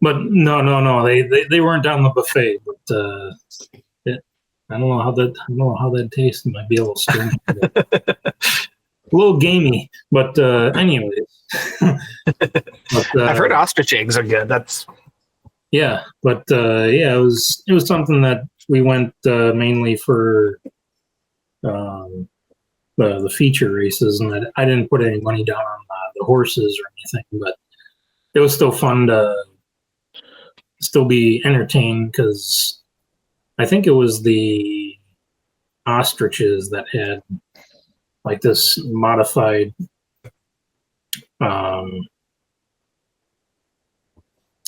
but no, they weren't on the buffet. But I don't know how that tastes. It might be a little strange, a little gamey. But anyways, I've heard ostrich eggs are good. That's yeah. But it was something that we went mainly for the feature races, and I didn't put any money down on the horses or anything, but it was still fun to still be entertained because I think it was the ostriches that had like this modified I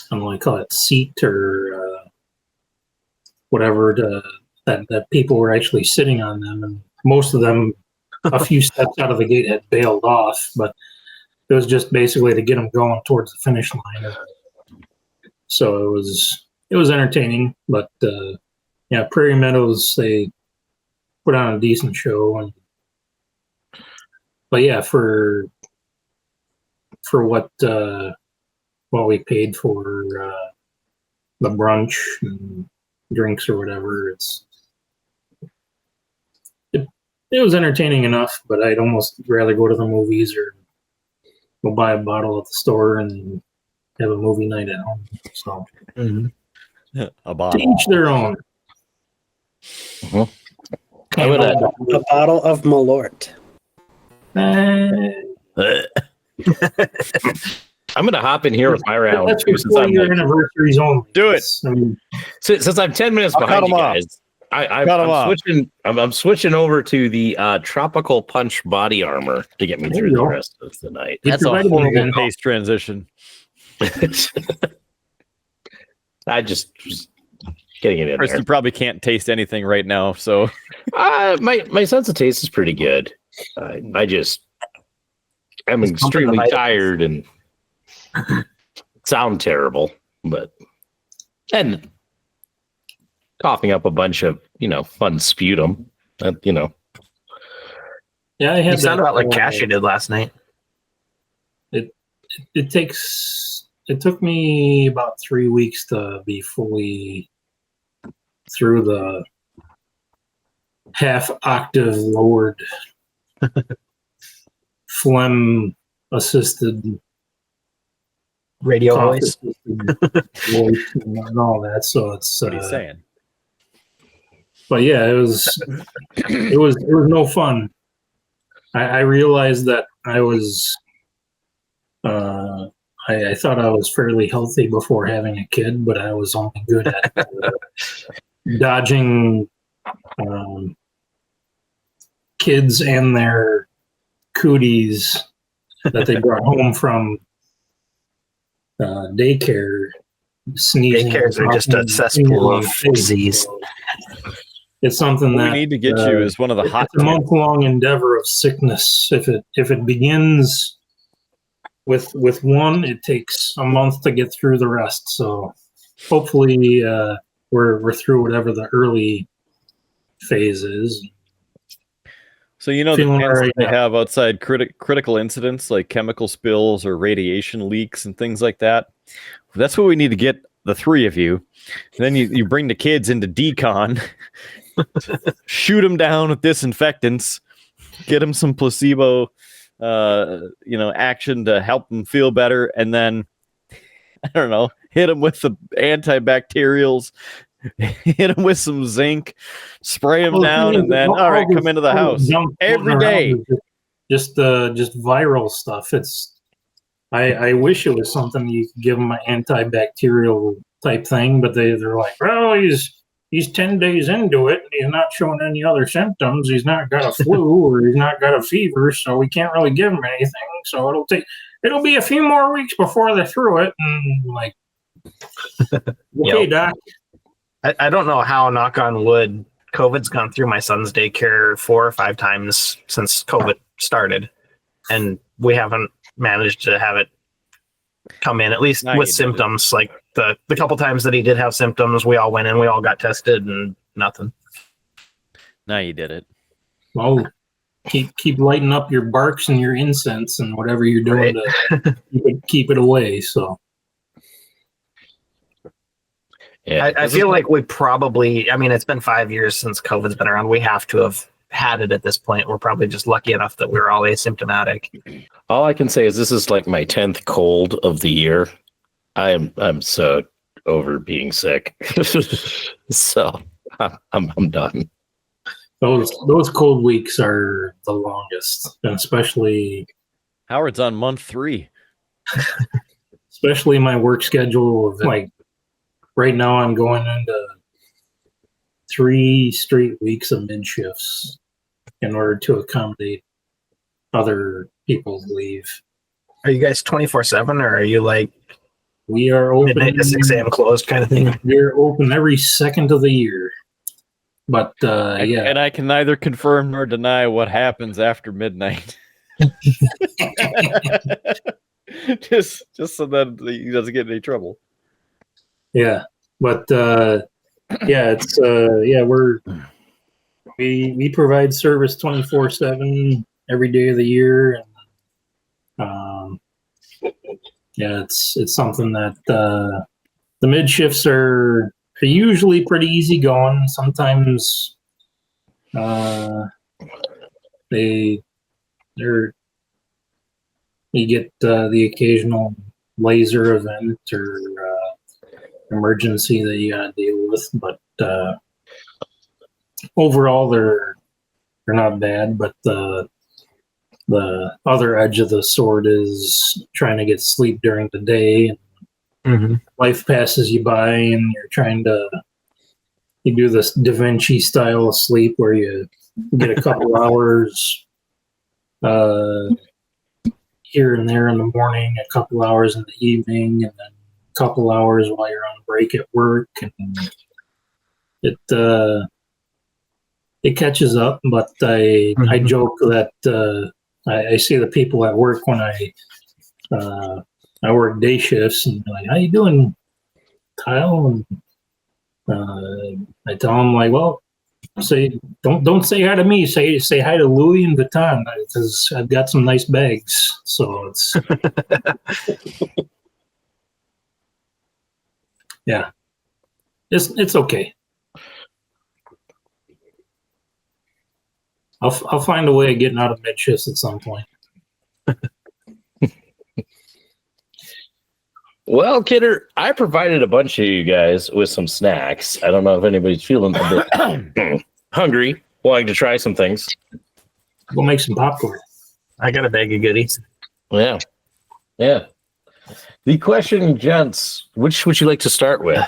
don't know, I call it seat or whatever that people were actually sitting on them, and most of them a few steps out of the gate had bailed off, but it was just basically to get them going towards the finish line. So it was entertaining, but Prairie Meadows, they put on a decent show, but for what we paid for the brunch and drinks or whatever, it was entertaining enough, but I'd almost rather go to the movies or go buy a bottle at the store and have a movie night at home. So A bottle. to each their own. I would A bottle of Malort. I'm going to hop in here with my round. That's Since before I'm, your anniversaries only. Do it. I mean, since I'm 10 minutes I'll cut behind you 'em off. guys, Cut 'em off. I'm switching over to the Tropical Punch body armor to get me There through you the go. rest of the night. Get That's your a vitamin horrible in. taste transition. I just was getting it in Chris, there. you probably can't taste anything right now, so My sense of taste is pretty good. I'm extremely vitamins. tired and sound terrible, and coughing up a bunch of fun sputum. Yeah, I you had sound that, about like Cashew did last night. It took me about 3 weeks to be fully through the half octave lowered phlegm assisted Radio cough voice. assisted voice and all that. So it's what are you saying? but yeah, it was no fun. I realized that I was I thought I was fairly healthy before having a kid, but I was only good at dodging kids and their cooties that they brought home from daycare. Sneezing. Daycares are just a cesspool of disease. It's something What that we need to get you is one of the hot it's a month-long endeavor of sickness. If it begins with one, it takes a month to get through the rest. So hopefully we're through whatever the early phase is. So the Feeling chances right they now. have outside critical incidents like chemical spills or radiation leaks and things like that. That's what we need to get the three of you. And then you bring the kids into decon, shoot them down with disinfectants, get them some placebo, action to help them feel better, and then I don't know, hit them with the antibacterials. Hit them with some zinc, spray them down, and then all right, come into the house every day. Just viral stuff. I wish it was something you could give them an antibacterial type thing, but they're like, well, he's 10 days into it and he's not showing any other symptoms. He's not got a flu or he's not got a fever, so we can't really give him anything. So it'll be a few more weeks before they're through it. And I'm like, okay, Doc. I don't know how, knock on wood, COVID's gone through my son's daycare 4 or 5 times since COVID started, and we haven't managed to have it come in, at least with symptoms. Like the couple times that he did have symptoms, we all went in, we all got tested, and nothing. Now you did it. Well, keep lighting up your barks and your incense and whatever you're doing to keep it away. So. Yeah, I feel like we probably, I mean, it's been 5 years since COVID's been around. We have to have had it at this point. We're probably just lucky enough that we're all asymptomatic. all I can say is this is like my 10th cold of the year. I'm so over being sick. So I'm done. Those cold weeks are the longest, and especially Howard's on month 3. Especially my work schedule of like right now I'm going into 3 straight weeks of mid shifts in order to accommodate other people's leave. Are you guys 24/7 or are you like we are open midnight to 6 a.m. closed kind of thing? We're open every second of the year. But yeah. And I can neither confirm nor deny what happens after midnight. just so that he doesn't get in any trouble. Yeah. But yeah, it's we provide service 24/7 every day of the year, and yeah, it's something that the mid shifts are usually pretty easy going. Sometimes you get the occasional laser event or emergency that you gotta deal with, but overall they're not bad. But the other edge of the sword is trying to get sleep during the day, and life passes you by, and you do this Da Vinci style of sleep where you get a couple hours here and there in the morning, a couple hours in the evening, and then a couple hours while you're on break at work, and it catches up. But I joke that I see the people at work when I work day shifts, and they're like, "How you doing, Kyle?" And I tell them like, "Well, don't say hi to me. Say hi to Louis and Vuitton because I've got some nice bags." So it's yeah, it's okay. I'll find a way of getting out of mid shifts at some point. Well, Kidder, I provided a bunch of you guys with some snacks. I don't know if anybody's feeling a bit hungry, wanting to try some things. Go make some popcorn. I got a bag of goodies. Yeah. The question, gents, which would you like to start with?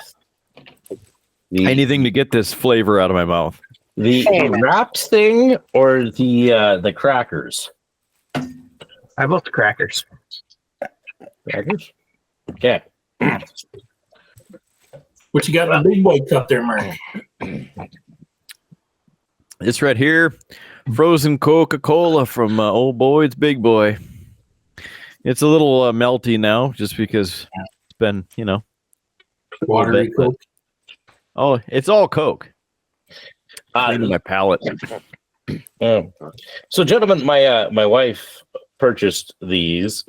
Anything to get this flavor out of my mouth. The wrapped thing or the crackers? I bought the crackers. Crackers? Okay. What you got in the big boy cup there, Mark? This right here, frozen Coca-Cola from Old Boyd's Big Boy. It's a little melty now, just because it's been, Watery Coke. Oh, it's all Coke. Cleaning my palate. So, gentlemen, my wife purchased these.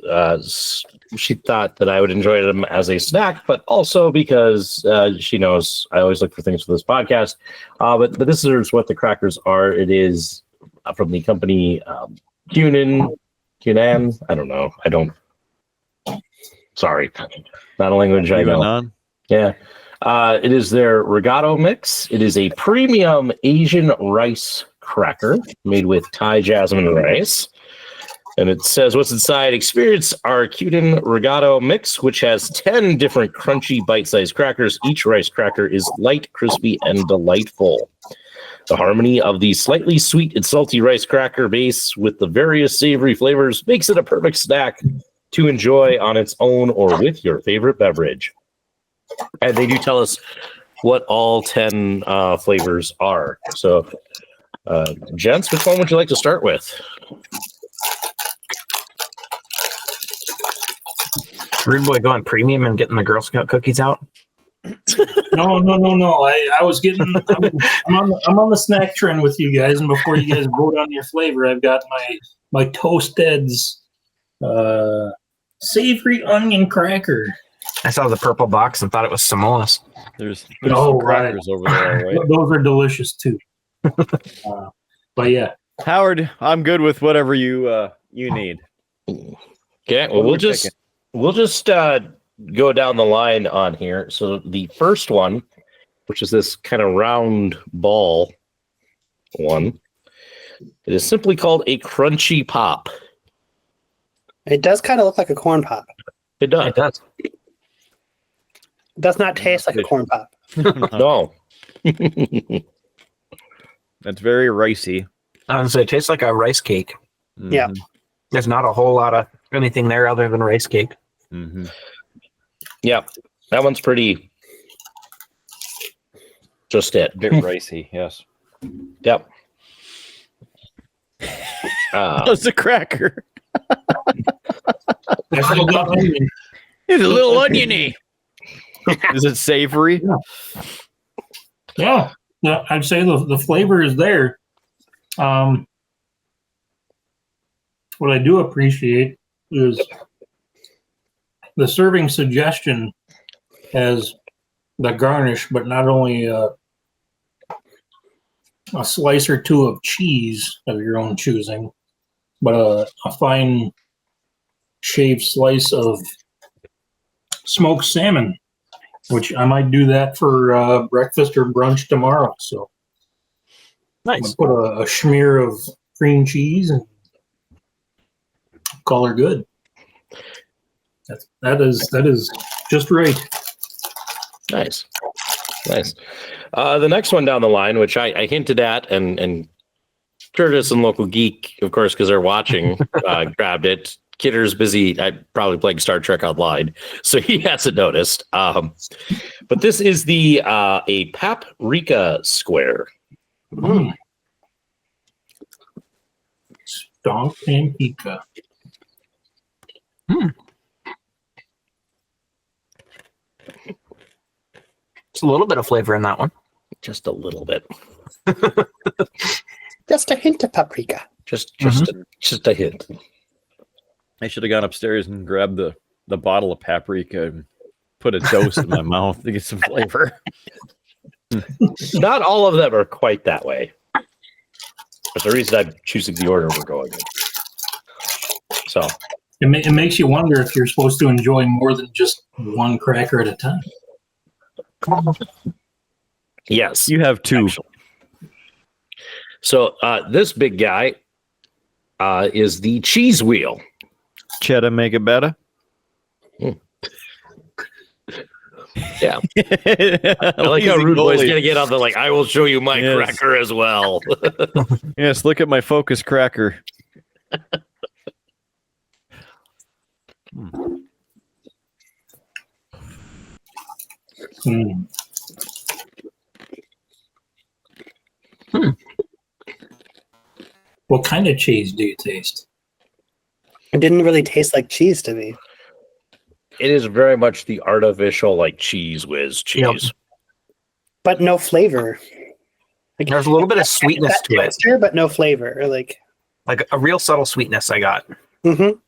She thought that I would enjoy them as a snack, but also because she knows I always look for things for this podcast. But this is what the crackers are. It is from the company Cunan. I don't know. Sorry, not a language I know. Yeah. It is their Regato mix. It is a premium Asian rice cracker made with Thai jasmine rice. And it says, what's inside? Experience our Cuden Regato mix, which has 10 different crunchy bite-sized crackers. Each rice cracker is light, crispy, and delightful. The harmony of the slightly sweet and salty rice cracker base with the various savory flavors makes it a perfect snack to enjoy on its own or with your favorite beverage. And they do tell us what all 10 flavors are. So, gents, which one would you like to start with? Rudeboy going premium and getting the Girl Scout cookies out. No. I was getting. I'm on the snack trend with you guys, and before you guys vote on your flavor, I've got my Toasted's savory onion cracker. I saw the purple box and thought it was Samoa's. There's some crackers over there, right? Those are delicious too. But yeah, Howard, I'm good with whatever you need. Okay, well, we'll just go down the line on here. So the first one, which is this kind of round ball one, it is simply called a crunchy pop. It does kind of look like a corn pop. It does. It does. It does not taste like a corn pop. No. That's very ricey. I would say it tastes like a rice cake. Yeah. There's not a whole lot of anything there other than rice cake. Mm-hmm. Yeah, that one's pretty. Just it. A bit ricey, yes. Yep. That's a cracker. it's It's a little oniony. Is it savory? Yeah, I'd say the flavor is there. What I do appreciate is the serving suggestion has the garnish, but not only a slice or two of cheese of your own choosing, but a fine shaved slice of smoked salmon, which I might do that for breakfast or brunch tomorrow. So Nice. put a smear of cream cheese and call her good. That is just right. Nice. The next one down the line, which I hinted at, and Curtis and Local Geek, of course, because they're watching, grabbed it. Kidder's busy, probably playing Star Trek Online, so he hasn't noticed. But this is the a paprika square. Stonk paprika. Just a little bit of flavor in that one. Just a little bit. Just a hint of paprika. Just a hint. I should have gone upstairs and grabbed the bottle of paprika and put a dose in my mouth to get some flavor. Not all of them are quite that way. There's a reason I'm choosing the order we're going in. So It makes you wonder if you're supposed to enjoy more than just one cracker at a time. yes, You have two. actually. So this big guy is the cheese wheel. Cheddar make it better. Yeah. I like how Rude Boy's gonna get on the I will show you my cracker as well. Yes, look at my focus cracker. What kind of cheese do you taste? It didn't really taste like cheese to me. It is very much the artificial cheese whiz cheese. Yep. But no flavor. There's a little bit of sweetness that to it. texture, but no flavor. Like a real subtle sweetness I got. Mm-hmm.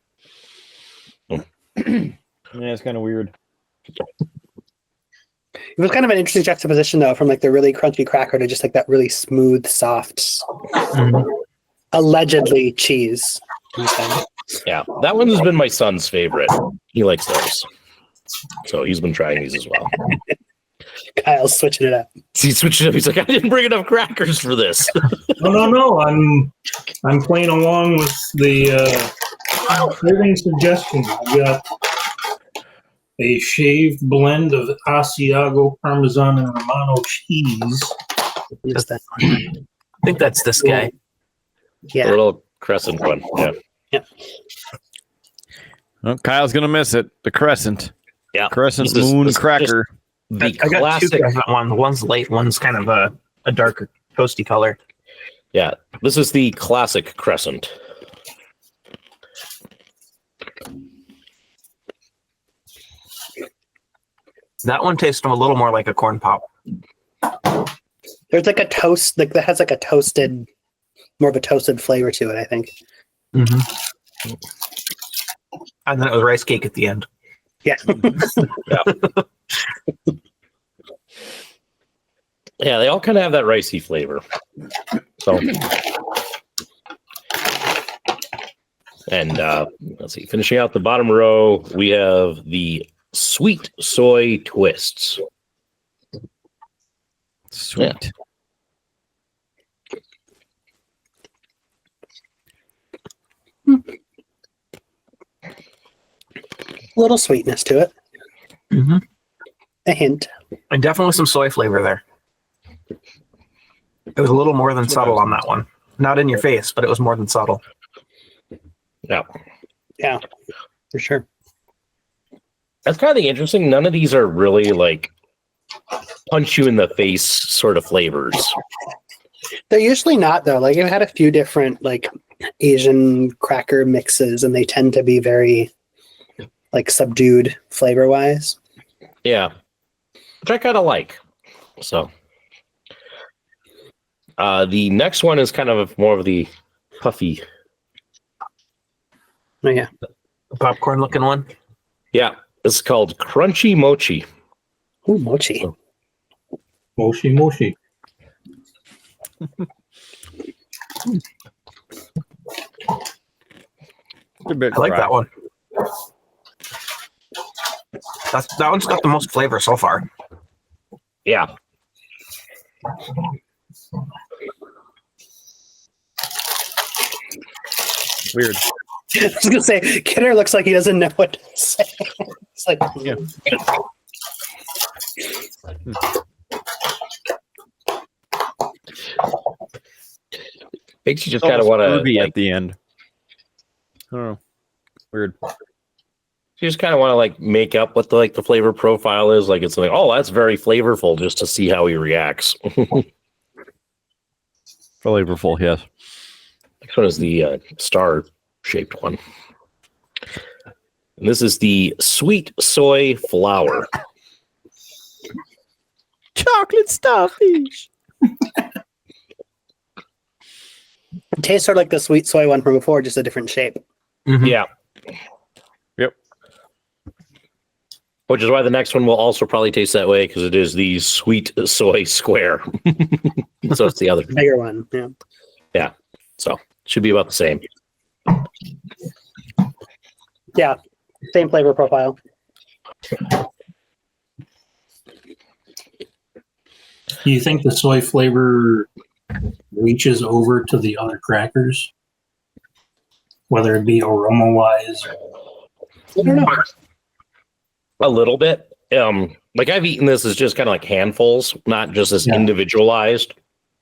Yeah, it's kind of weird. It was kind of an interesting juxtaposition, though, from the really crunchy cracker to just that really smooth, soft, allegedly cheese. Yeah, that one has been my son's favorite. He likes those, so he's been trying these as well. Kyle's switching it up. He switched it up. He's like, I didn't bring enough crackers for this. No. I'm playing along with the Serving suggestions. We got a shaved blend of Asiago, Parmesan, and Romano cheese. Use that. I think that's this guy. The Yeah. little crescent one. Yeah. Oh, Kyle's gonna miss it. The crescent. Yeah. Crescent This is- moon this is cracker. The I got two classic. crescent ones. One's light, one's kind of a darker toasty color. Yeah. This is the classic crescent. That one tastes a little more like a corn pop. There's like a toast, like that has like a toasted, more of a toasted flavor to it, I think. Mm-hmm. And then it was rice cake at the end. Yeah. Yeah, they all kind of have that ricey flavor. So, and let's see, finishing out the bottom row, we have the sweet soy twists. Sweet. A little sweetness to it. Mm-hmm. A hint. And definitely some soy flavor there. It was a little more than subtle on that one. Not in your face, but it was more than subtle. Yeah. Yeah, for sure. That's kind of the interesting. None of these are really like punch you in the face sort of flavors. They're usually not though. Like I've had a few different like Asian cracker mixes, and they tend to be very like subdued flavor wise. Yeah. Which I kind of like. So the next one is kind of more of the puffy. Oh yeah. The popcorn looking one. Yeah. It's called Crunchy Mochi. Ooh, mochi. Moshi, moshi. A bit I like dry. that one. That one's got the most flavor so far. Yeah. Weird. I was gonna say, Kidder looks like he doesn't know what to say. It's like, Yeah. Makes you just kind of want Ruby to at the end. I don't know. Weird. you just kind of want to like make up what the flavor profile is. Like it's like, oh, that's very flavorful, just to see how he reacts. Flavorful, yes. Next one is the star shaped one. And this is the sweet soy flour. Chocolate starfish. it tastes sort of like the sweet soy one from before, just a different shape. Mm-hmm. Yeah. Yep. Which is why the next one will also probably taste that way, because it is the sweet soy square. So it's the other. Bigger one. Yeah. Yeah. So should be about the same. Yeah. Same flavor profile. Do you think the soy flavor reaches over to the other crackers? Whether it be aroma wise? I don't know. A little bit. Like I've eaten this as just kind of like handfuls, not just as Yeah. individualized.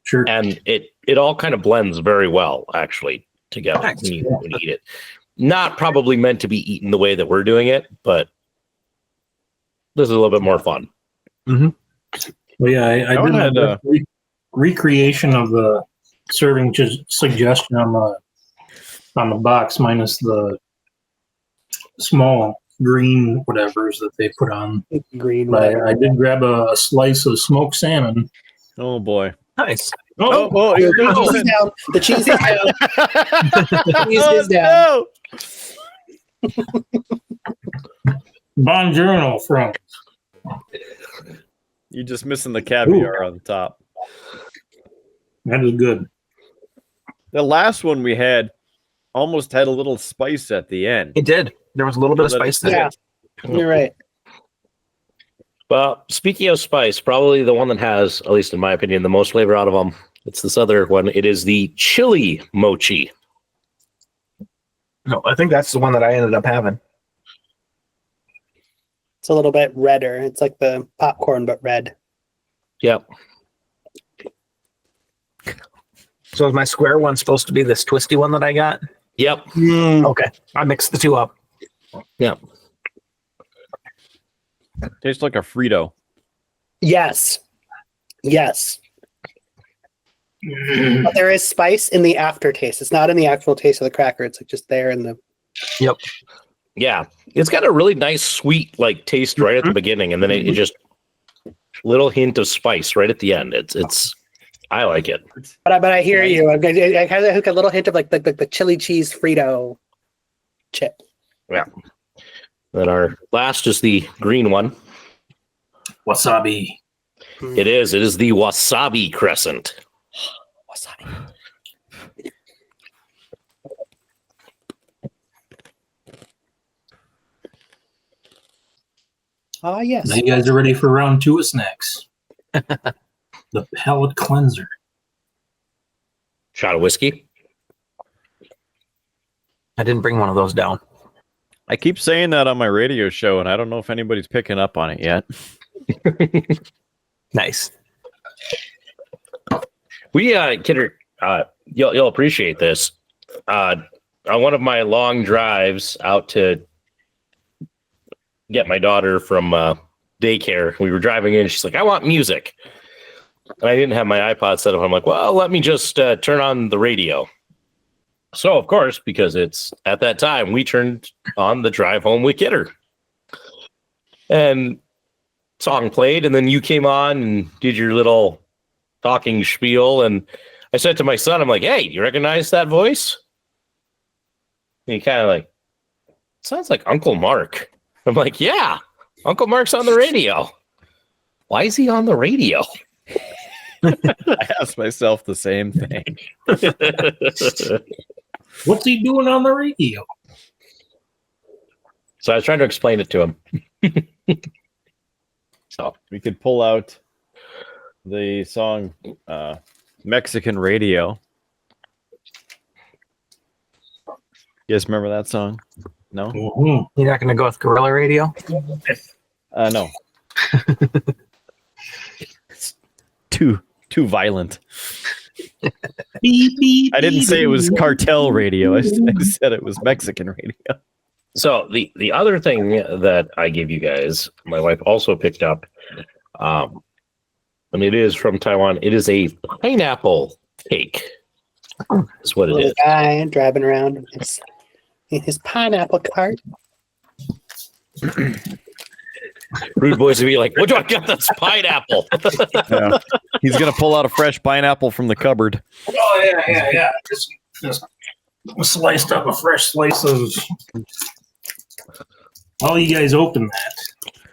Sure. And it all kind of blends very well, actually, together Nice. when you eat it. Not probably meant to be eaten the way that we're doing it, but this is a little bit more fun. Well, yeah, I That one did had, a recreation of the serving suggestion on the box, minus the small green whatevers that they put on. Green. But I did grab a slice of smoked salmon. Oh boy. Nice. Oh, The cheese is down. The cheese is down. Oh, Buongiorno, Frank. You're just missing the caviar on the top. That is good. The last one we had almost had a little spice at the end. It did. There was a little bit of spice there. Yeah. You're right. Well, speaking of spice, probably the one that has, at least in my opinion, the most flavor out of them, it's this other one. It is the chili mochi. No, I think that's the one that I ended up having. It's a little bit redder. It's like the popcorn, but red. Yep. So is my square one supposed to be this twisty one that I got? Yep. Okay. I mixed the two up. Yep. Tastes like a Frito. Yes. Yes. But there is spice in the aftertaste. It's not in the actual taste of the cracker. It's like just there in the. Yep. Yeah. It's got a really nice sweet like taste right at the beginning, and then it just little hint of spice right at the end. It's I like it. But I hear you. I kind of hook a little hint of like the chili cheese Frito chip. Yeah. Then our last is the green one. Wasabi. It is the wasabi crescent. Wasabi. Ah, yes. Now you guys are ready for round 2 of snacks. The palate cleanser. Shot of whiskey. I didn't bring one of those down. I keep saying that on my radio show, and I don't know if anybody's picking up on it yet. Nice. We Kidder, you'll appreciate this. On one of my long drives out to get my daughter from daycare, we were driving in. She's like, "I want music," and I didn't have my iPod set up. I'm like, "Well, let me just turn on the radio." So, of course, because it's at that time, we turned on the drive home with Kidder, and song played, and then you came on and did your little talking spiel, and I said to my son, I'm like, "Hey, you recognize that voice?" And he kind of like, "Sounds like Uncle Mark." I'm like, "Yeah, Uncle Mark's on the radio. Why is he on the radio?" I asked myself the same thing. What's he doing on the radio? So I was trying to explain it to him. So we could pull out the song Mexican Radio. You guys remember that song? No? Mm-hmm. You're not going to go with Gorilla Radio? No. It's too violent. Beep, beep, I didn't beep, say it was beep. cartel radio. I said it was Mexican radio. So the other thing that I gave you guys, my wife also picked up, and it is from Taiwan. It is a pineapple cake. That's what it Little is. guy driving around in his pineapple cart. Rude boys would be like, "What do I got? This pineapple." Yeah. He's gonna pull out a fresh pineapple from the cupboard. Oh, yeah. Just sliced up a fresh slice of... Oh, you guys open that.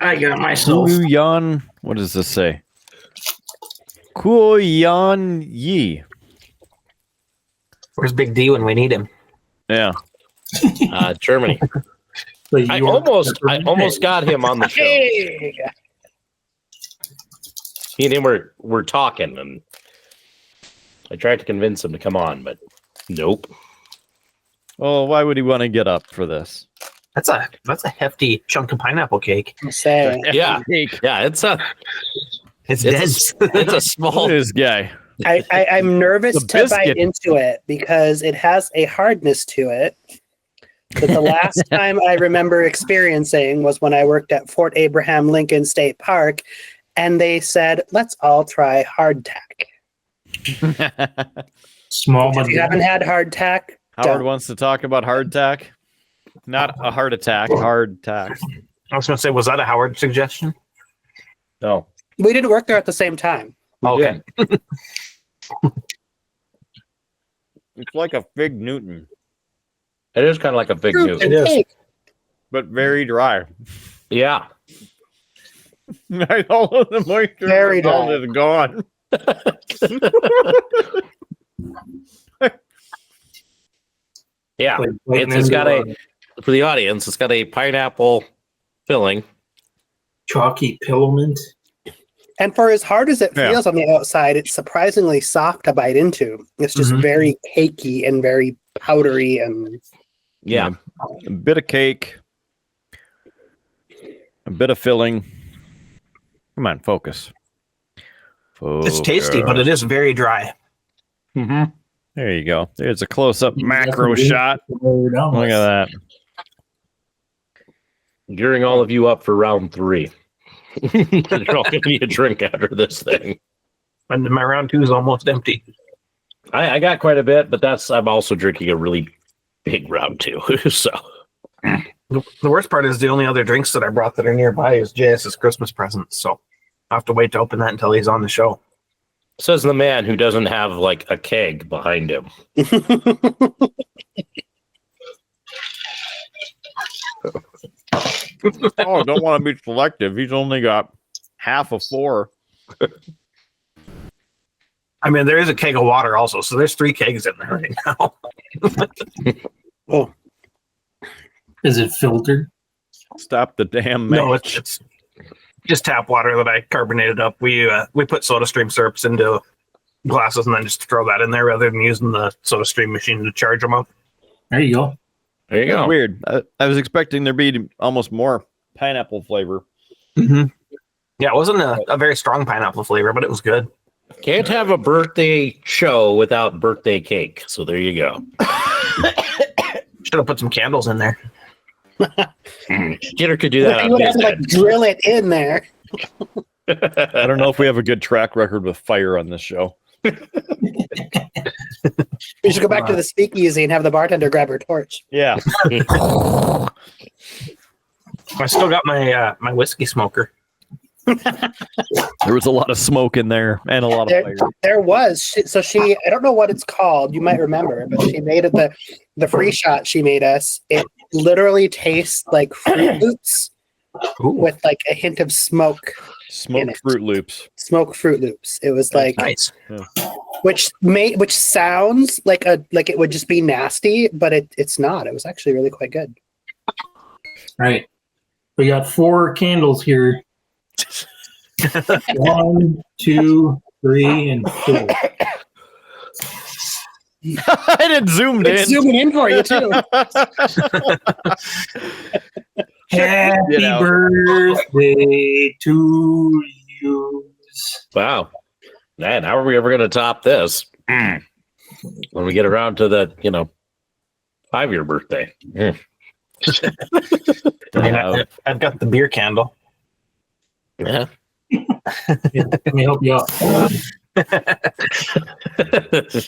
I got myself... Kuyan, what does this say? Kuyan Yi. Where's Big D when we need him? Yeah. Germany. I almost got him on the show. Hey! He and him were talking, and I tried to convince him to come on, but nope. Well, why would he want to get up for this? That's a hefty chunk of pineapple cake. I'm saying. Yeah, it's It's dense. it's a small. This guy. I'm nervous The to bite biscuit. into it because it has a hardness to it. But the last time I remember experiencing was when I worked at Fort Abraham Lincoln State Park, and they said, "Let's all try hardtack." Small, but If you haven't had hardtack, Howard don't. wants to talk about hardtack. Not a heart attack, hardtack. I was going to say, was that a Howard suggestion? No. We didn't work there at the same time. Okay. It's like a Fig Newton, It is kind of like a big Fruit news. and is. cake. but very dry. Yeah. All of the moisture Very dry. is gone. Yeah. Like It's got for the audience, it's got a pineapple filling. chalky pillow mint. And for as hard as it Yeah. feels on the outside, it's surprisingly soft to bite into. It's just Mhm. very cakey and very powdery and Yeah. A bit of cake, a bit of filling. Come on, focus. It's tasty, but it is very dry. Mm-hmm. There you go. There's a close-up macro Definitely. shot. Look at that. Gearing all of you up for round 3. You're all going to need a drink after this thing. And my round 2 is almost empty. I got quite a bit, but I'm also drinking a really big round 2. So The worst part is the only other drinks that I brought that are nearby is JS's Christmas present. So I have to wait to open that until he's on the show. says the man who doesn't have like a keg behind him. Oh, don't want to be selective. He's only got half of 4. I mean, there is a keg of water also, so there's 3 kegs in there right now. Oh, Is it filtered? Stop the damn No, match. it's just tap water that I carbonated up. We put SodaStream syrups into glasses and then just throw that in there rather than using the SodaStream machine to charge them up. There you go. There you go. Weird. I was expecting there be almost more pineapple flavor. Mm-hmm. Yeah, it wasn't a very strong pineapple flavor, but it was good. Can't have a birthday show without birthday cake. So there you go. Should have put some candles in there. Jitter could do that. you would have to like drill it in there. I don't know if we have a good track record with fire on this show. We should go back to the speakeasy and have the bartender grab her torch. Yeah. I still got my my whiskey smoker. There was a lot of smoke in there and a lot of fire. There was. She, I don't know what it's called. You might remember, but she made it the free shot she made us. It literally tastes like Fruit Loops with like a hint of smoke. Smoked Fruit Loops. Smoked Fruit Loops. It was like Nice. which sounds like it would just be nasty, but it's not. It was actually really quite good. Right. We got 4 candles here. 1, 2, 3, and 4. I didn't zoom in. It's zooming in for you too. Happy birthday to you. Wow. Man, how are we ever going to top this? When we get around to the, 5-year birthday. I mean, I've got the beer candle. Yeah. Let me help you out.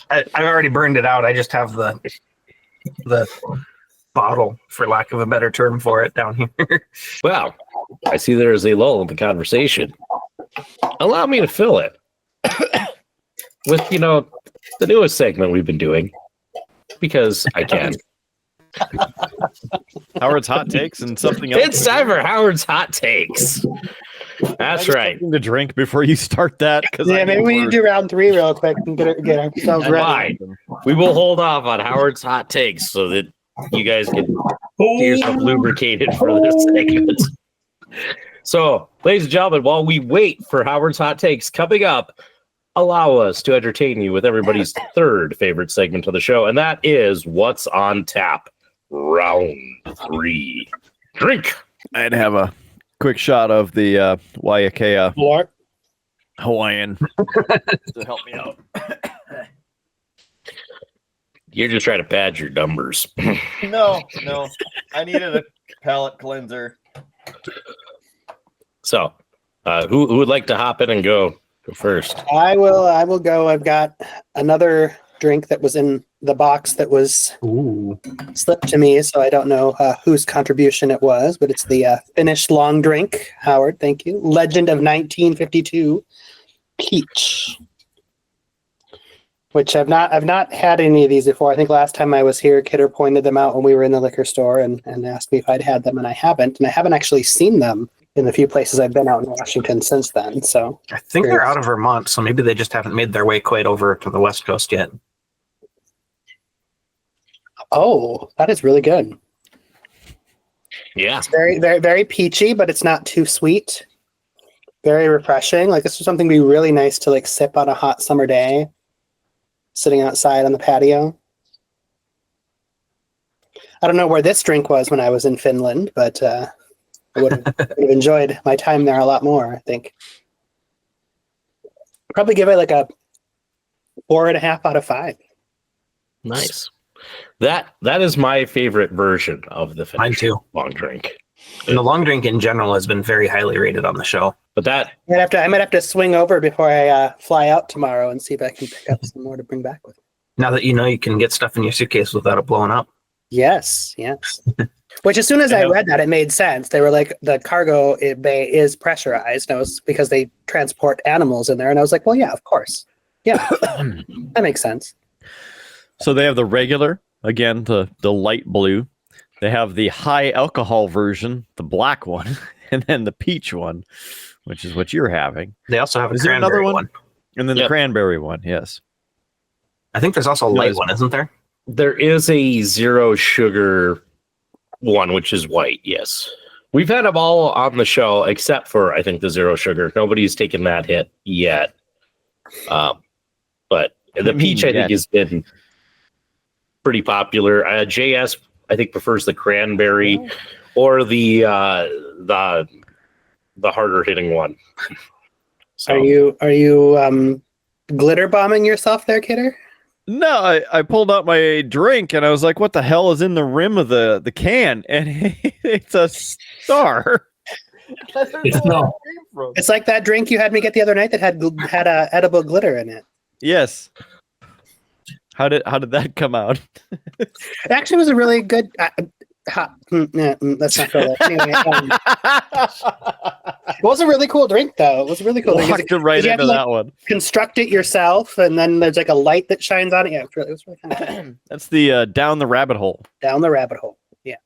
I've already burned it out. I just have the bottle, for lack of a better term for it, down here. Well, I see there is a lull in the conversation. Allow me to fill it with, the newest segment we've been doing because I can. Howard's hot takes and something else. It's time for Howard's hot takes. That's right. To drink before you start that. Yeah, maybe we need to do round 3 real quick and get ourselves ready. Fine. We will hold off on Howard's hot takes so that you guys can get yourself lubricated for this segment. So, ladies and gentlemen, while we wait for Howard's hot takes coming up, allow us to entertain you with everybody's third favorite segment of the show, and that is What's on Tap. Round 3. Drink. I'd have a quick shot of the Waiakea Hawaiian to help me out. You're just trying to pad your numbers. No. I needed a palate cleanser. So, who would like to hop in and go first? I will go. I've got another drink that was in the box that was slipped to me, so I don't know whose contribution it was, but it's the Finnish long drink. Howard, thank you. Legend of 1952 Peach, which I've not had any of these before. I think last time I was here, Kidder pointed them out when we were in the liquor store and asked me if I'd had them, and I haven't. And I haven't actually seen them in the few places I've been out in Washington since then. So I think they're out of Vermont, so maybe they just haven't made their way quite over to the West Coast yet. Oh, that is really good. Yeah. It's very, very, very peachy, but it's not too sweet. Very refreshing. Like, this is something be really nice to like sip on a hot summer day, sitting outside on the patio. I don't know where this drink was when I was in Finland, but I would have enjoyed my time there a lot more, I think. Probably give it like a 4.5 out of 5. Nice. That is my favorite version of the Mine Finnish too. long drink. And the long drink in general has been very highly rated on the show. But that I might have to swing over before I fly out tomorrow and see if I can pick up some more to bring back with me. Now that you know you can get stuff in your suitcase without it blowing up. Yes. Which, as soon as I read that, it made sense. They were like, the cargo bay is pressurized. And it was because they transport animals in there. And I was like, well, yeah, of course. Yeah, that makes sense. So they have the regular, again, the light blue. They have the high alcohol version, the black one, and then the peach one, which is what you're having. They also have a Is there cranberry another one? And then the cranberry one, yes. I think there's also a light one, isn't there? There is a 0 sugar one, which is white, yes. We've had them all on the show, except for, I think, the 0 sugar. Nobody's taken that hit yet. But the peach, I think, has been pretty popular. JS, I think, prefers the cranberry or the harder hitting one. So, Are you glitter bombing yourself there, Kidder? No, I pulled out my drink and I was like, what the hell is in the rim of the can? And it's a star. It's like that drink you had me get the other night that had edible glitter in it. Yes. How did that come out? It actually was a really good. Let's not go there. Anyway, it was a really cool drink, though. It was a really cool. Walked right into that one. Construct it yourself, and then there's like a light that shines on it. Yeah, it was really kind of cool. That's the down the rabbit hole. Down the rabbit hole. Yeah.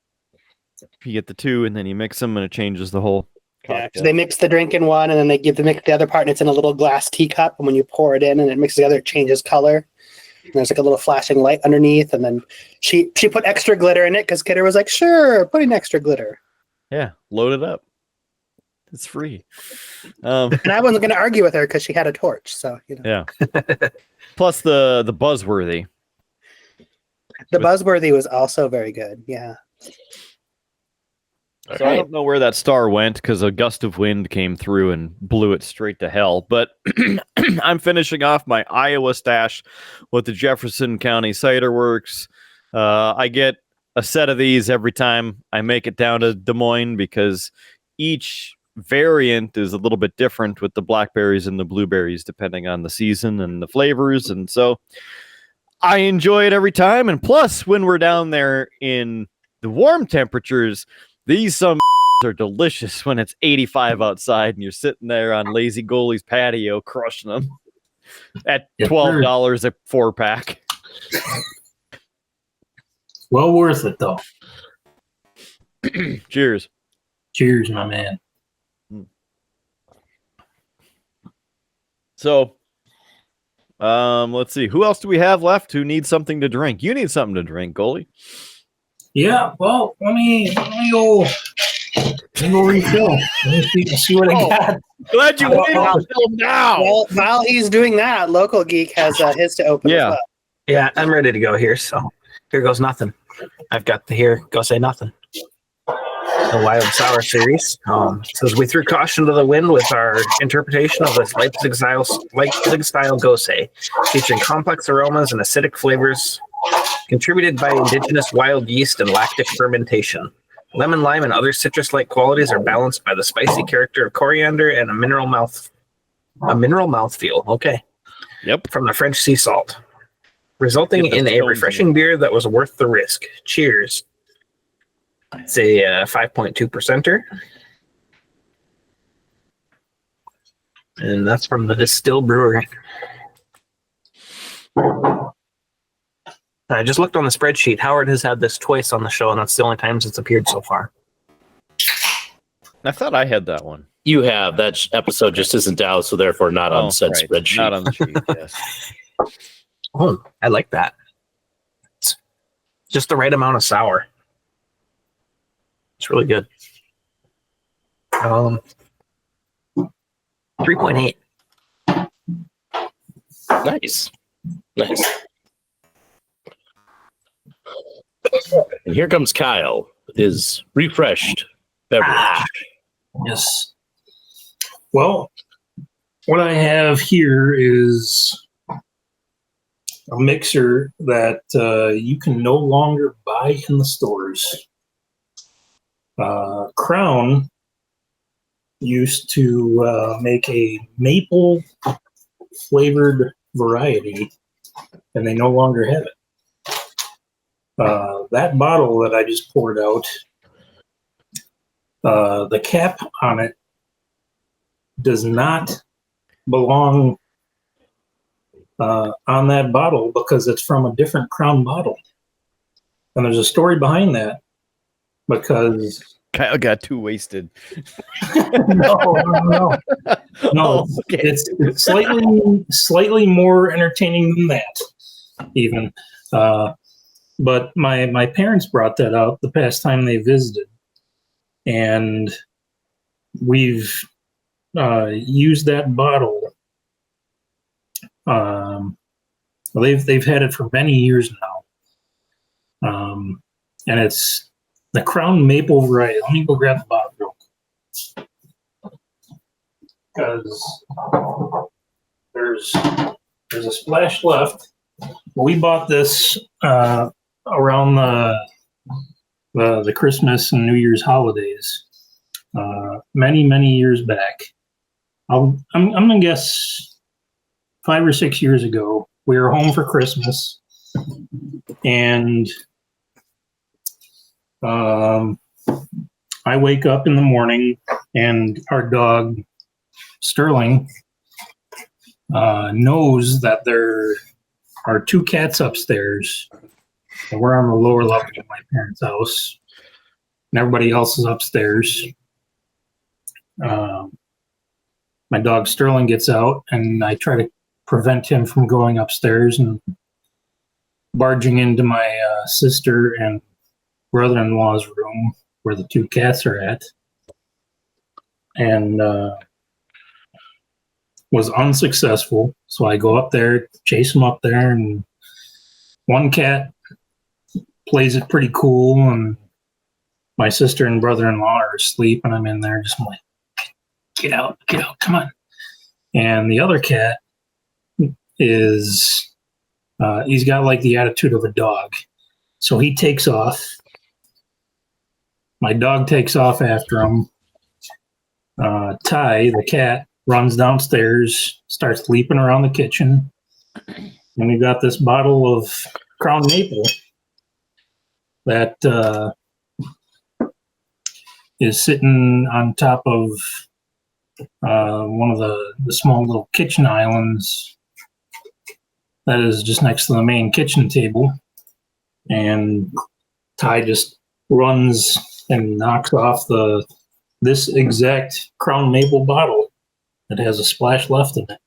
You get the two, and then you mix them, and it changes the whole. Yeah, so they mix the drink in one, and then they mix the other part, and it's in a little glass teacup. And when you pour it in, and it mixes together, it changes color. And there's like a little flashing light underneath, and then she put extra glitter in it because Kidder was like, "Sure, put in extra glitter." Yeah, load it up. It's free. And I wasn't going to argue with her because she had a torch. So Yeah. Plus the buzzworthy. The buzzworthy was also very good. Yeah. So I don't know where that star went because a gust of wind came through and blew it straight to hell. But I'm finishing off my Iowa stash with the Jefferson County Cider Works. I get a set of these every time I make it down to Des Moines because each variant is a little bit different with the blackberries and the blueberries depending on the season and the flavors. And so I enjoy it every time. And plus, when we're down there in the warm temperatures, these are delicious when it's 85 outside and you're sitting there on Lazy Goalie's patio crushing them at $12 a 4-pack. Well worth it, though. Cheers. Cheers, my man. So, let's see. Who else do we have left who needs something to drink? You need something to drink, Goalie. Yeah, well, let me go refill. Let me see what I got. Glad you waited until now. Well, while he's doing that, Local Geek has his to open as well. Yeah, I'm ready to go here. So here goes nothing. I've got the Here Go Say Nothing. The Wild Sour series. Says we threw caution to the wind with our interpretation of this Leipzig style Gose, featuring complex aromas and acidic flavors, contributed by indigenous wild yeast and lactic fermentation. Lemon, lime, and other citrus-like qualities are balanced by the spicy character of coriander and a mineral mouthfeel. Okay. Yep. From the French sea salt, resulting in a refreshing beer that was worth the risk. Cheers. It's a 5.2%er. And that's from the Distill Brewery. I just looked on the spreadsheet. Howard has had this twice on the show, and that's the only times it's appeared so far. I thought I had that one. You have. That episode just isn't out, so therefore not on said spreadsheet. Not on the sheet, yes. Oh, I like that. It's just the right amount of sour. It's really good. 3.8. Nice. And here comes Kyle, his refreshed beverage. Yes. Well, what I have here is a mixer that you can no longer buy in the stores. Crown used to make a maple flavored variety, and they no longer have it. That bottle that I just poured out, the cap on it does not belong on that bottle because it's from a different Crown bottle. And there's a story behind that because Kyle got too wasted. no. Oh, okay. It's slightly more entertaining than that, even. But my parents brought that up the past time they visited, and we've used that bottle. They've had it for many years now, and it's the Crown Maple variety. Let me go grab the bottle real quick, because there's a splash left. We bought this around the Christmas and New Year's holidays, many years back. I'm gonna guess 5 or 6 years ago. We were home for Christmas, and I wake up in the morning, and our dog Sterling knows that there are 2 cats upstairs, and we're on the lower level of my parents' house, and everybody else is upstairs. My dog Sterling gets out, and I try to prevent him from going upstairs and barging into my sister and brother-in-law's room where the 2 cats are at, and was unsuccessful. So I go up there, chase him up there, and one cat plays it pretty cool, and my sister and brother-in-law are asleep, and I'm in there just like, get out, come on. And the other cat is, he's got like the attitude of a dog. So he takes off. My dog takes off after him. Ty, the cat, runs downstairs, starts leaping around the kitchen. And we got this bottle of Crown Maple that is sitting on top of one of the small little kitchen islands that is just next to the main kitchen table. And Ty just runs and knocks off this exact Crown Maple bottle that has a splash left in it.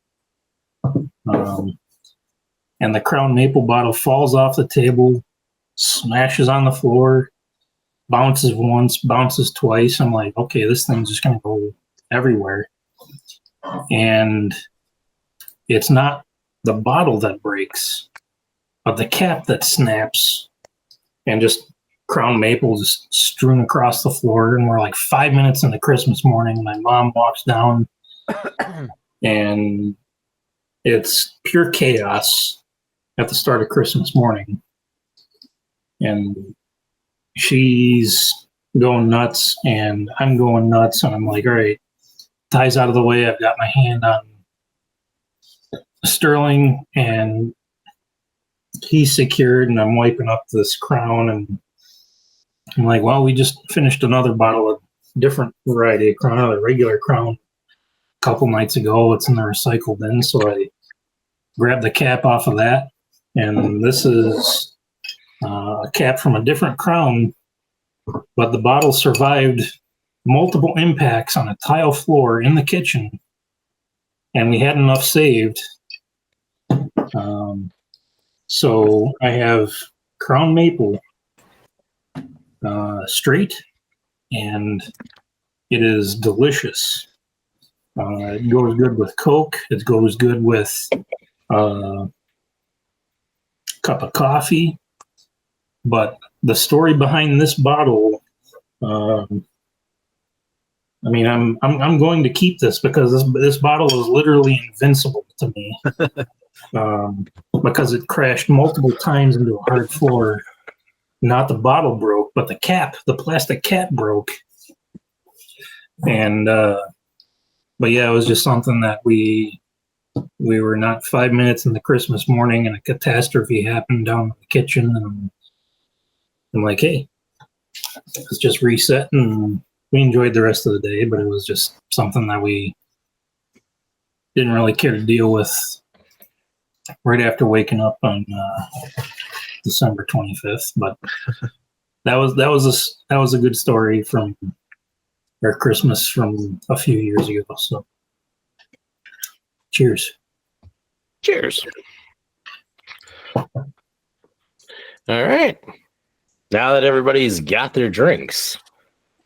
And the Crown Maple bottle falls off the table, smashes on the floor, bounces once, bounces twice. I'm like, okay, this thing's just going to go everywhere. And it's not the bottle that breaks, but the cap that snaps, and just Crown Maple just strewn across the floor. And we're like 5 minutes into Christmas morning. My mom walks down, and it's pure chaos at the start of Christmas morning. And she's going nuts, and I'm going nuts. And I'm like, all right, Ty's out of the way. I've got my hand on Sterling, and he's secured, and I'm wiping up this Crown. And I'm like, well, we just finished another bottle of different variety of Crown, a regular Crown, a couple nights ago. It's in the recycle bin. So I grabbed the cap off of that. And this is a cap from a different Crown, but the bottle survived multiple impacts on a tile floor in the kitchen, and we had enough saved. So I have Crown Maple straight, and it is delicious. It goes good with Coke. It goes good with cup of coffee. But the story behind this bottle. I mean, I'm going to keep this because this bottle is literally invincible to me. Because it crashed multiple times into a hard floor. Not the bottle broke, but the plastic cap broke. And but yeah, it was just something that we were not 5 minutes in the Christmas morning, and a catastrophe happened down in the kitchen, and I'm like, hey, let's just reset. And we enjoyed the rest of the day, but it was just something that we didn't really care to deal with right after waking up on December 25th. But that was a good story from our Christmas from a few years ago. So cheers. All right. Now that everybody's got their drinks,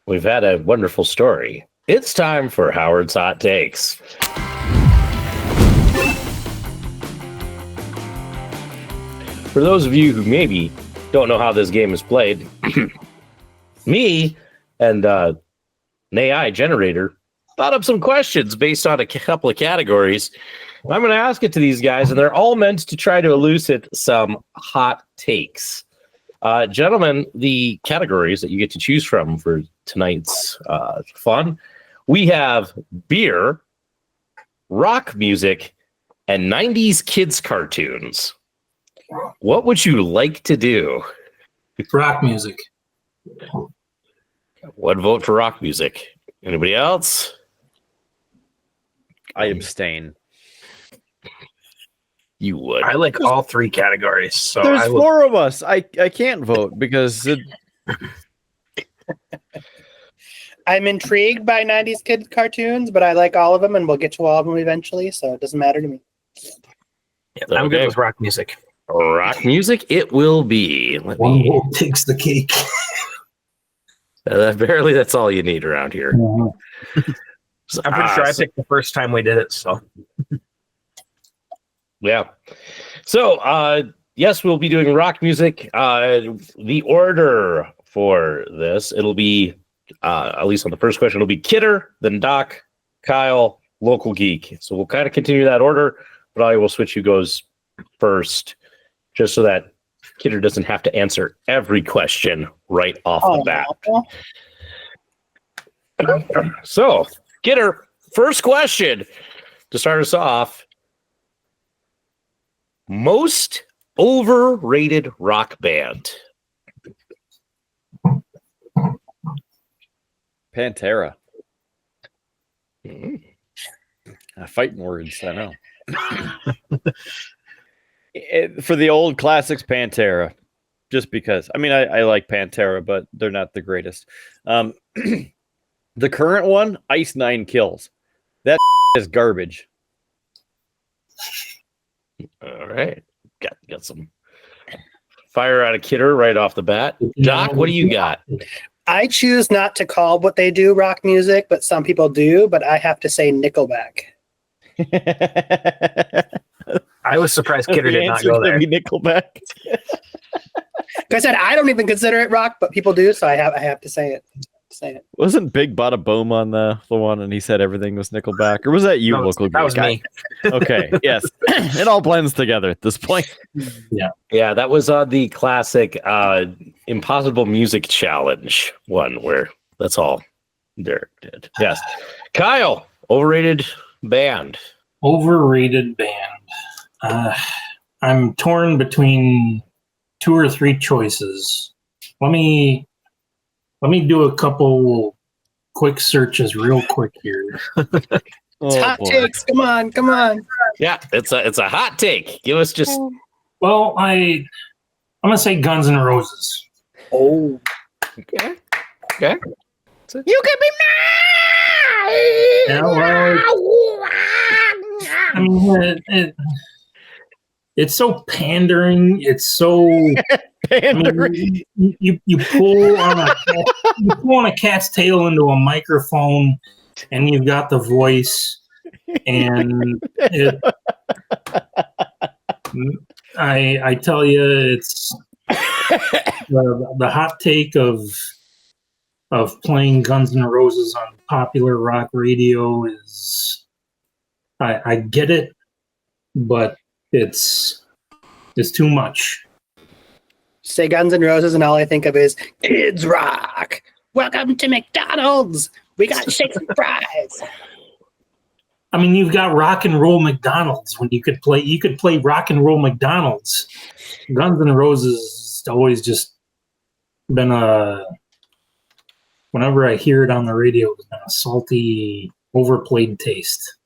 we've had a wonderful story. It's time for Howard's Hot Takes. For those of you who maybe don't know how this game is played, me and AI generator thought up some questions based on a couple of categories. I'm going to ask it to these guys, and they're all meant to try to elicit some hot takes. Gentlemen, the categories that you get to choose from for tonight's fun, we have beer, rock music, and 90s kids cartoons. What would you like to do? Rock music. One vote for rock music. Anybody else? I abstain. You would. I like all three categories. So There's I will, 4 of us. I can't vote because I'm intrigued by 90s kid cartoons, but I like all of them, and we'll get to all of them eventually, so it doesn't matter to me. I'm good with rock music. Rock music, it will be. One vote takes the cake. Apparently, that's all you need around here. I'm pretty sure I picked the first time we did it. So, yeah. So, yes, we'll be doing rock music. The order for this, it'll be, at least on the first question, it'll be Kidder, then Doc, Kyle, Local Geek. So we'll kind of continue that order, but I will switch who goes first, just so that Kidder doesn't have to answer every question right off the bat. So, Kidder, first question to start us off. Most overrated rock band. Pantera. Fighting words, I know. For the old classics, Pantera. Just because. I mean, I like Pantera, but they're not the greatest. The current one, Ice Nine Kills. That is garbage. All right. Got some fire out of Kidder right off the bat. Doc, what do you got? I choose not to call what they do rock music, but some people do, but I have to say Nickelback. I was surprised Kidder did not go there. Nickelback. Like I said, I don't even consider it rock, but people do, so I have to say it. Wasn't Big Bada Boom on the one, and he said everything was Nickelback, or was that you, Local Geek? That was me. Okay, yes, it all blends together at this point. Yeah, that was on the classic Impossible Music Challenge one, where that's all Derek did. Yes, Kyle, overrated band. Overrated band. I'm torn between 2 or 3 choices. Let me do a couple quick searches real quick here. Hot takes. Come on. Yeah, it's a hot take. Give us just. Well, I'm gonna say Guns N' Roses. Oh. Okay. You can be mine. Yeah, well, I mean, it's so pandering. It's so pandering. I mean, you pull on a cat's tail into a microphone, and you've got the voice. And I tell you, the hot take of playing Guns N' Roses on popular rock radio is I get it, but it's too much. Say Guns N' Roses, and all I think of is kids rock. Welcome to McDonald's. We got shakes and fries. I mean, you've got rock and roll McDonald's when you could play rock and roll McDonald's. Guns N' Roses has always just been whenever I hear it on the radio, it's been a salty, overplayed taste.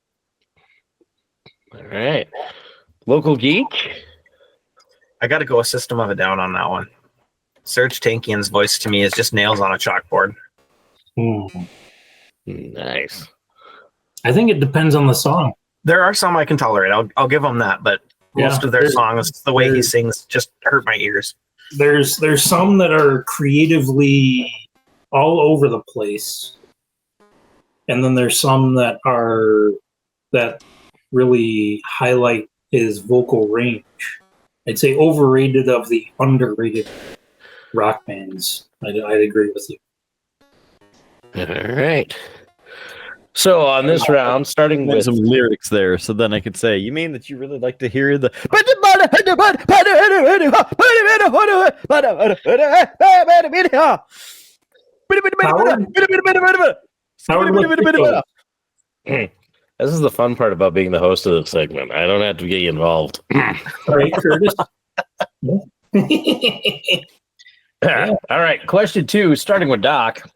All right. Local geek? I got to go a System of a Down on that one. Serge Tankian's voice to me is just nails on a chalkboard. Nice. I think it depends on the song. There are some I can tolerate. I'll give them that, but most of their songs, the way he sings, just hurt my ears. There's some that are creatively all over the place, and then there's some that really highlight his vocal range. I'd say overrated of the underrated rock bands. I'd agree with you. All right. So on this round, starting with some lyrics there, so then I could say, you mean that you really like to hear the This is the fun part about being the host of this segment. I don't have to get involved. All right, Curtis. All right, question 2, starting with Doc.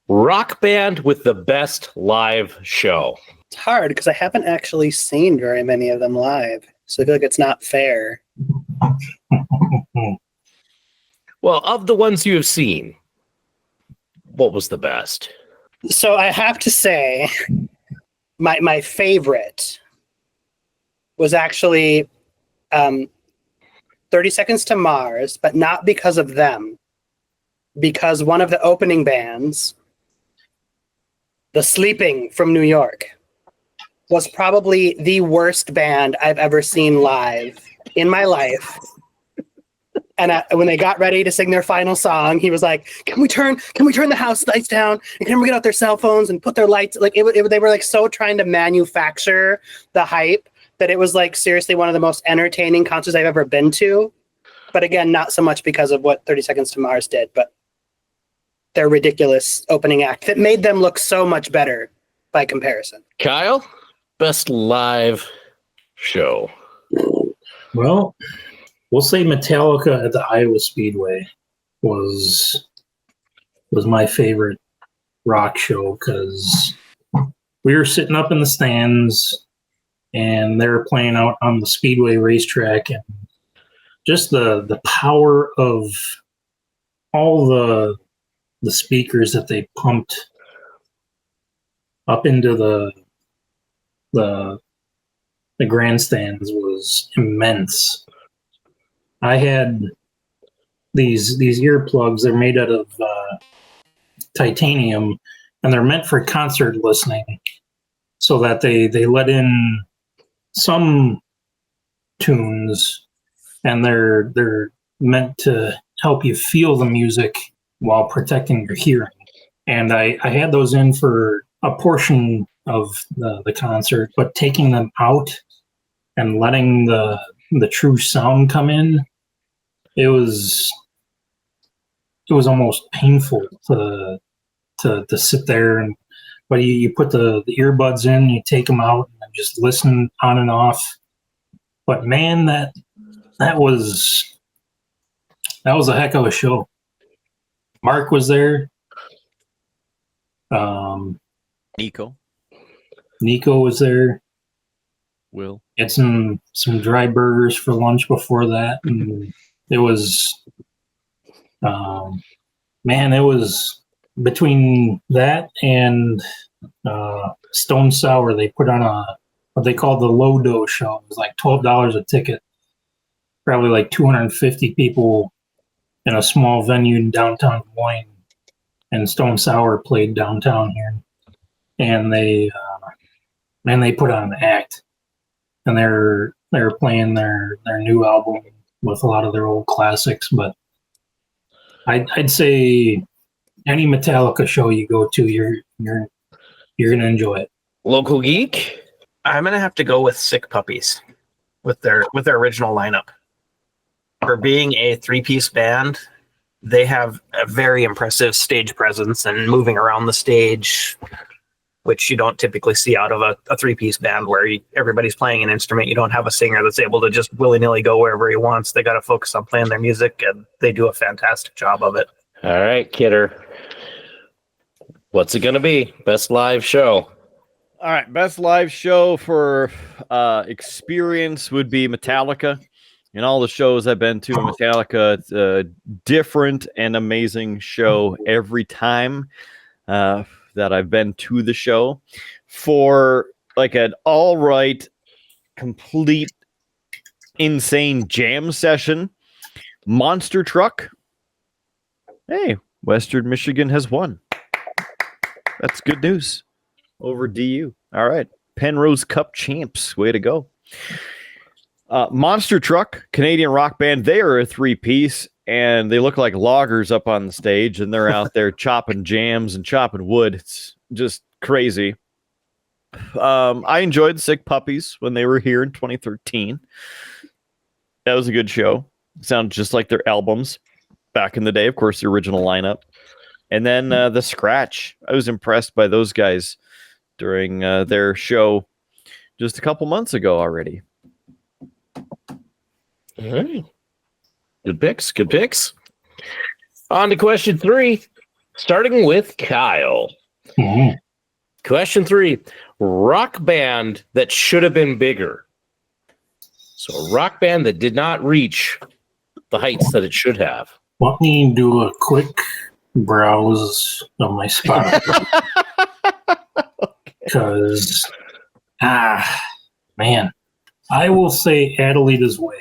Rock band with the best live show. It's hard because I haven't actually seen very many of them live, so I feel like it's not fair. Well, of the ones you have seen, what was the best? So I have to say, my favorite was actually 30 Seconds to Mars, but not because of them. Because one of the opening bands, The Sleeping from New York, was probably the worst band I've ever seen live in my life. And when they got ready to sing their final song, he was like, "Can we turn the house lights down? And can we get out their cell phones and put their lights?" Like they were like so trying to manufacture the hype that it was like seriously one of the most entertaining concerts I've ever been to. But again, not so much because of what 30 Seconds to Mars did, but their ridiculous opening act that made them look so much better by comparison. Kyle, best live show. Well, we'll say Metallica at the Iowa Speedway was my favorite rock show because we were sitting up in the stands and they were playing out on the Speedway racetrack, and just the power of all the speakers that they pumped up into the grandstands was immense. I had these earplugs. They're made out of titanium, and they're meant for concert listening, so that they let in some tunes, and they're meant to help you feel the music while protecting your hearing. And I had those in for a portion of the concert, but taking them out and letting the true sound come in, it was almost painful to sit there but you put the earbuds in, you take them out and just listen on and off. But man, that was a heck of a show. Mark was there. Nico was there. Will had some dry burgers for lunch before that, and it was it was between that and Stone Sour. They put on what they called the low dose show. It was like $12 a ticket, probably like 250 people in a small venue in downtown Des Moines, and Stone Sour played downtown here, and they put on an act, and they're playing their new album, with a lot of their old classics. But I'd say any Metallica show you go to, you're gonna enjoy it. Local geek. I'm gonna have to go with Sick Puppies with their original lineup. For being a 3-piece band, they have a very impressive stage presence and moving around the stage, which you don't typically see out of a 3-piece band where everybody's playing an instrument. You don't have a singer that's able to just willy-nilly go wherever he wants. They got to focus on playing their music, and they do a fantastic job of it. All right, Kidder. What's it going to be? Best live show. All right, best live show for experience would be Metallica. In all the shows I've been to, Metallica, it's a different and amazing show every time that I've been to the show. For like an all right, complete, insane jam session, Monster Truck. Hey, Western Michigan has won. That's good news over DU. All right, Penrose Cup champs. Way to go. Monster Truck, Canadian rock band. They are a 3-piece, and they look like loggers up on the stage, and they're out there chopping jams and chopping wood. It's just crazy. I enjoyed the Sick Puppies when they were here in 2013. That was a good show. It sounded just like their albums back in the day. Of course, the original lineup. And then the Scratch. I was impressed by those guys during their show just a couple months ago already. All right. Good picks. Good picks. On to question 3, starting with Kyle. Mhm. Question 3, rock band that should have been bigger. So a rock band that did not reach the heights that it should have. Let me do a quick browse of my Spotify. Because, man, I will say Adelita's Way.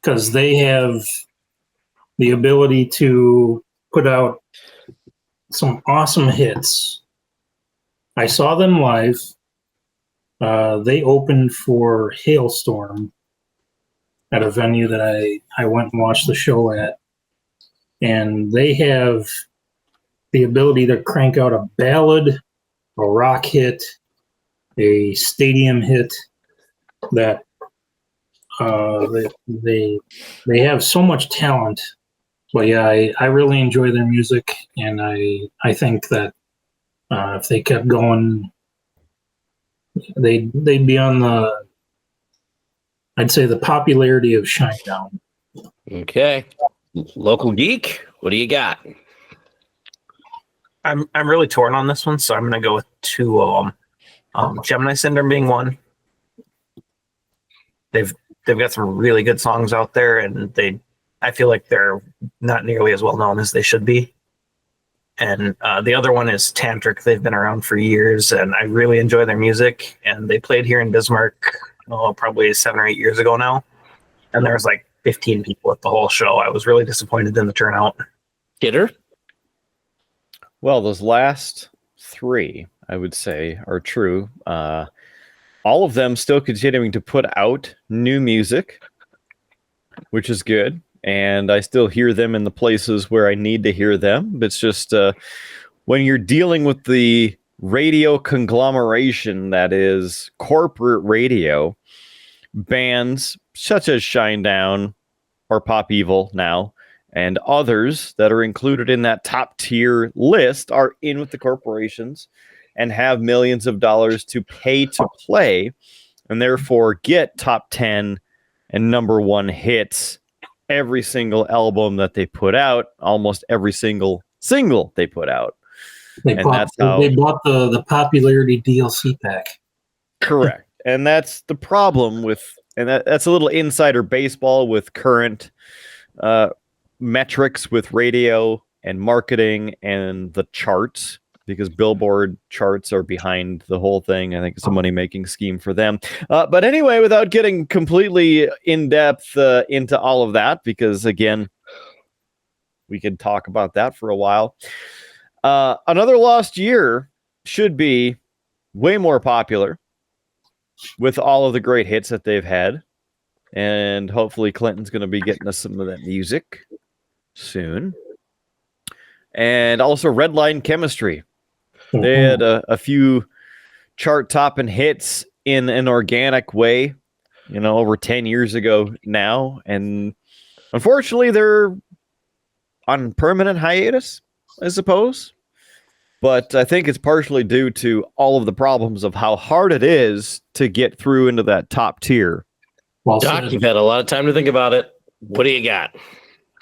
Because they have the ability to put out some awesome hits. I saw them live. They opened for Hailstorm at a venue that I went and watched the show at. And they have the ability to crank out a ballad, a rock hit, a stadium hit that they have so much talent. But yeah, I really enjoy their music, and I think that if they kept going, they'd be on the, I'd say, the popularity of Shinedown. Okay. Local geek, what do you got? I'm really torn on this one, so I'm going to go with 2 of them. Gemini Syndrome being one. They've got some really good songs out there, and I feel like they're not nearly as well known as they should be. And the other one is Tantric. They've been around for years, and I really enjoy their music. And they played here in Bismarck, probably 7 or 8 years ago now. And there was like 15 people at the whole show. I was really disappointed in the turnout. Kidder? Well, those last 3, I would say, are true. All of them still continuing to put out new music, which is good. And I still hear them in the places where I need to hear them. It's just when you're dealing with the radio conglomeration that is corporate radio, bands such as Shinedown or Pop Evil now, and others that are included in that top tier list are in with the corporations and have millions of dollars to pay to play, and therefore get top 10 and number 1 hits every single album that they put out, almost every single single they put out. They bought the popularity DLC pack. Correct. And that's the problem with, and that's a little insider baseball with current metrics with radio and marketing and the charts, because Billboard charts are behind the whole thing. I think it's a money-making scheme for them. But anyway, without getting completely in-depth into all of that, because, again, we could talk about that for a while. Another Lost Year should be way more popular with all of the great hits that they've had. And hopefully Clinton's going to be getting us some of that music soon. And also Redline Chemistry. They had a few chart-topping hits in an organic way, over 10 years ago now. And unfortunately, they're on permanent hiatus, I suppose. But I think it's partially due to all of the problems of how hard it is to get through into that top tier. Well, Doc, you've had a lot of time to think about it. What do you got?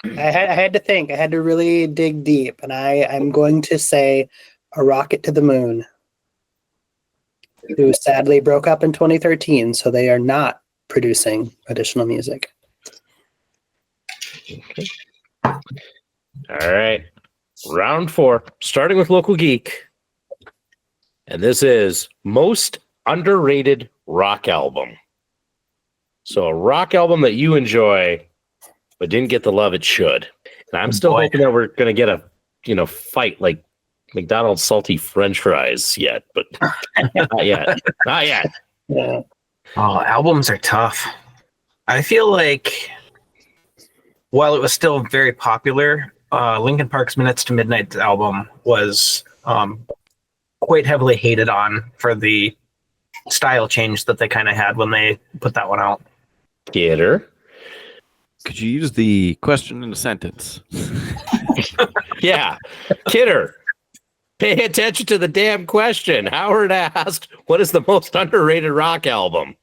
I had to think. I had to really dig deep, and I'm going to say A Rocket to the Moon, who sadly broke up in 2013, so they are not producing additional music. Okay. All right. Round 4, starting with Local Geek. And this is most underrated rock album. So a rock album that you enjoy, but didn't get the love it should. And I'm still hoping that we're going to get a, fight like McDonald's salty French fries yet, but not yet. Not yet. Yeah. Oh, albums are tough. I feel like while it was still very popular, Linkin Park's Minutes to Midnight album was quite heavily hated on for the style change that they kind of had when they put that one out. Gator. Could you use the question in a sentence? Yeah. Kidder. Pay attention to the damn question. Howard asked, what is the most underrated rock album?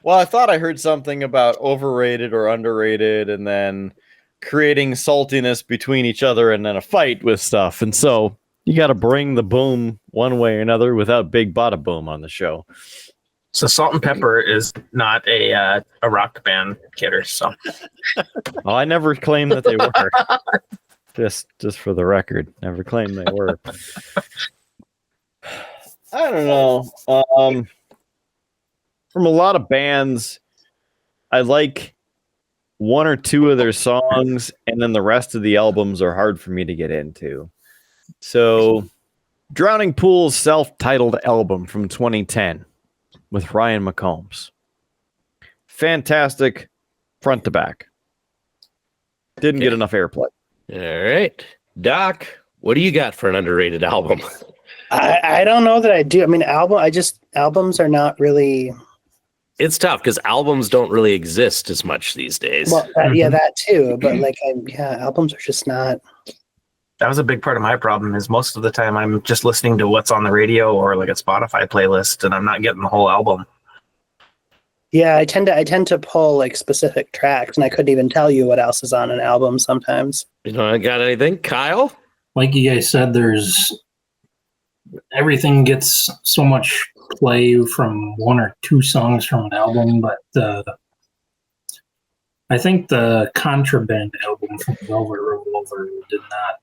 Well, I thought I heard something about overrated or underrated and then creating saltiness between each other and then a fight with stuff. And so you got to bring the boom one way or another without Big Bada Boom on the show. So Salt and Pepper is not a rock band, Kidder. So well, I never claimed that they were. Just for the record, never claimed they were. I don't know. From a lot of bands, I like one or two of their songs, and then the rest of the albums are hard for me to get into. So, Drowning Pool's self-titled album from 2010 with Ryan McCombs. Fantastic front to back. Didn't get enough airplay. All right. Doc, what do you got for an underrated album? I don't know that I do. I mean, albums are not really... It's tough because albums don't really exist as much these days. Well, yeah, that too. But albums are just not. That was a big part of my problem. Is most of the time I'm just listening to what's on the radio or like a Spotify playlist, and I'm not getting the whole album. Yeah, I tend to pull like specific tracks, and I couldn't even tell you what else is on an album sometimes. You know, got anything, Kyle? Like you guys said, everything gets so much play from one or two songs from an album, but I think the Contraband album from Velvet Revolver did not.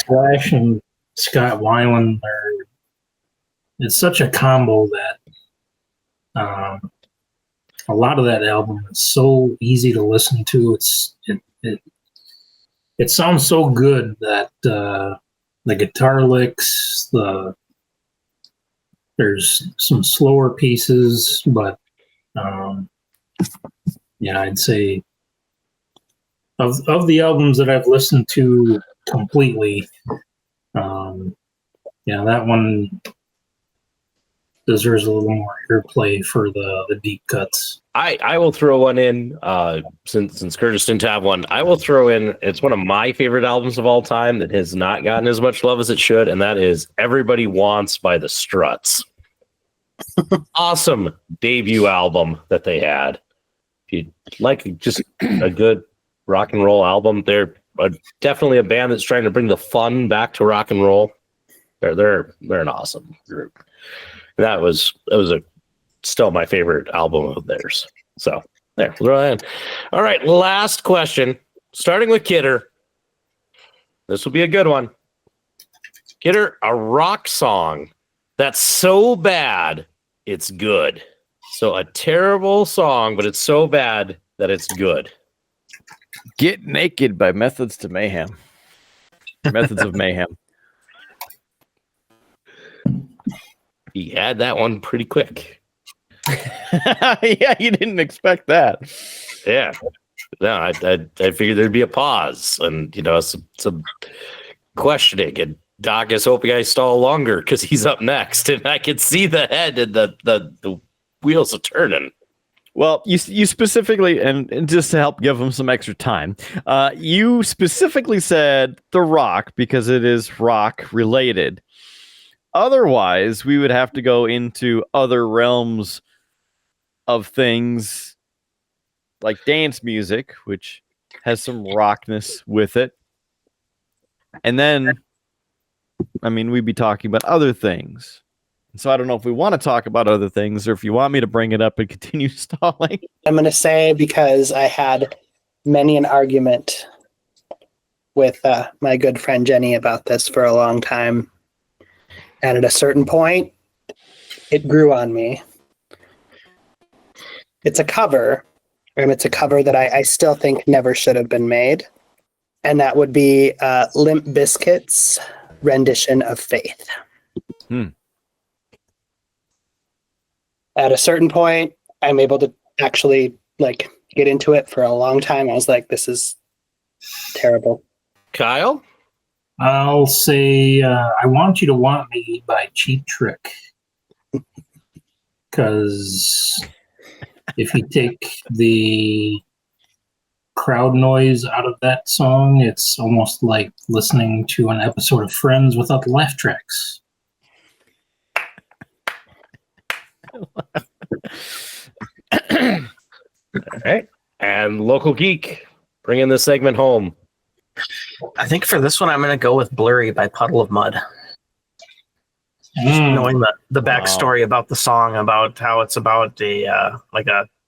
Slash and Scott Weiland it's such a combo that a lot of that album is so easy to listen to. It sounds so good that the guitar licks, there's some slower pieces, but I'd say of the albums that I've listened to completely, that one deserves a little more airplay for the deep cuts. I will throw one in since Curtis didn't have one. I will throw in. It's one of my favorite albums of all time that has not gotten as much love as it should, and that is "Everybody Wants" by the Struts. Awesome debut album that they had. If you like just a good rock and roll album, they're definitely a band that's trying to bring the fun back to rock and roll. They're an awesome group. That was still my favorite album of theirs. So there, throw that in. All right, last question. Starting with Kidder. This will be a good one. Kidder, a rock song that's so bad it's good. So a terrible song, but it's so bad that it's good. Get Naked by Methods of Mayhem. He had that one pretty quick. Yeah, you didn't expect that. Yeah. No, I figured there'd be a pause and, some questioning. And Doc is hoping I stall longer because he's up next and I can see the head and the wheels are turning. Well, you specifically, and just to help give them some extra time, you specifically said The Rock because it is rock related. Otherwise, we would have to go into other realms of things like dance music, which has some rockness with it. And then, we'd be talking about other things. So I don't know if we want to talk about other things or if you want me to bring it up and continue stalling. I'm going to say, because I had many an argument with my good friend Jenny about this for a long time. And at a certain point, it grew on me. It's a cover, and it's a cover that I still think never should have been made. And that would be Limp Bizkit's rendition of Faith. At a certain point, I'm able to actually get into it for a long time. I was like, this is terrible. Kyle? I'll say I Want You to Want Me by Cheap Trick. Because if you take the crowd noise out of that song, it's almost like listening to an episode of Friends without the laugh tracks. All right. And Local Geek, bringing this segment home. I think for this one, I'm going to go with Blurry by Puddle of Mud. Knowing the backstory about the song, about how it's about a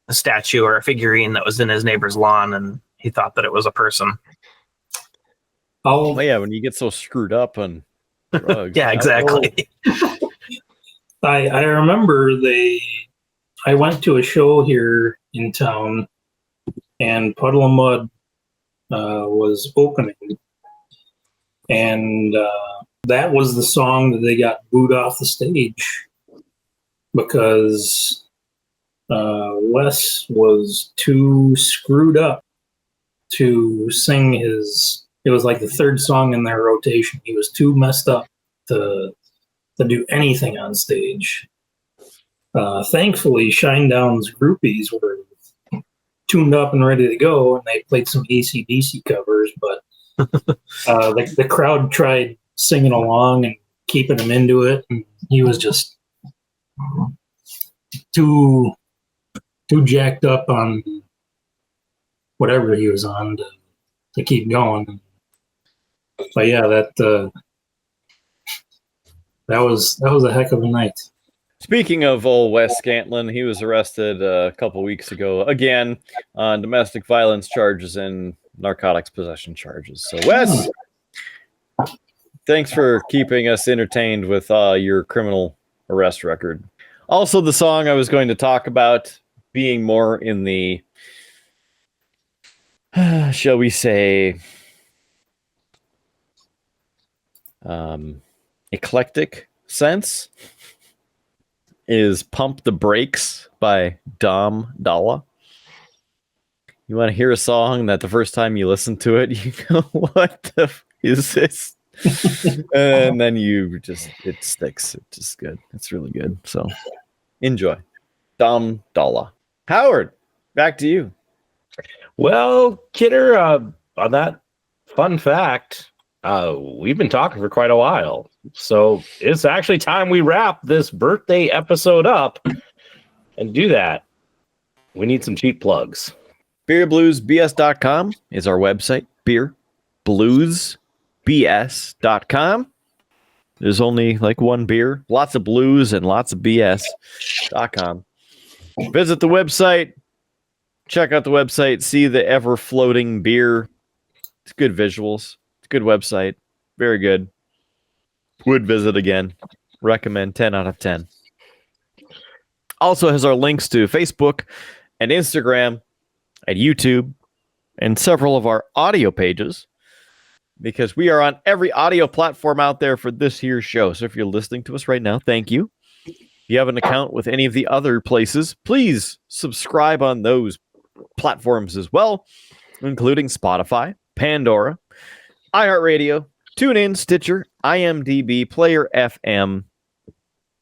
statue or a figurine that was in his neighbor's lawn, and he thought that it was a person. Oh, yeah, when you get so screwed up on drugs. Yeah, exactly. I remember I went to a show here in town, and Puddle of Mud was opening, and that was the song that they got booed off the stage because Wes was too screwed up to sing it was like the third song in their rotation. He was too messed up to do anything on stage. Thankfully, Shinedown's groupies were tuned up and ready to go, and they played some AC/DC covers, but the crowd tried singing along and keeping him into it, and he was just too jacked up on whatever he was on to keep going. But yeah, that was a heck of a night. Speaking of old Wes Scantlin, he was arrested a couple weeks ago again on domestic violence charges and narcotics possession charges. So, Wes, thanks for keeping us entertained with your criminal arrest record. Also, the song I was going to talk about being more in the, shall we say, eclectic sense is Pump the Brakes by Dom Dalla. You want to hear a song that the first time you listen to it, you go, what the is this? And then it sticks. It's just good. It's really good. So enjoy. Dom Dalla. Howard, back to you. Well, Kidder, on that fun fact, we've been talking for quite a while. So it's actually time we wrap this birthday episode up and do that. We need some cheap plugs. BeerBluesBS.com is our website. BeerBluesBS.com. There's only like one beer, lots of blues and lots of BS.com. Visit the website. Check out the website. See the ever floating beer. It's good visuals. It's a good website. Very good. Would visit again. Recommend 10 out of 10. Also has our links to Facebook and Instagram and YouTube and several of our audio pages because we are on every audio platform out there for this here show. So if you're listening to us right now, thank you. If you have an account with any of the other places, please subscribe on those platforms as well, including Spotify, Pandora, iHeartRadio, TuneIn, Stitcher, IMDb, Player FM,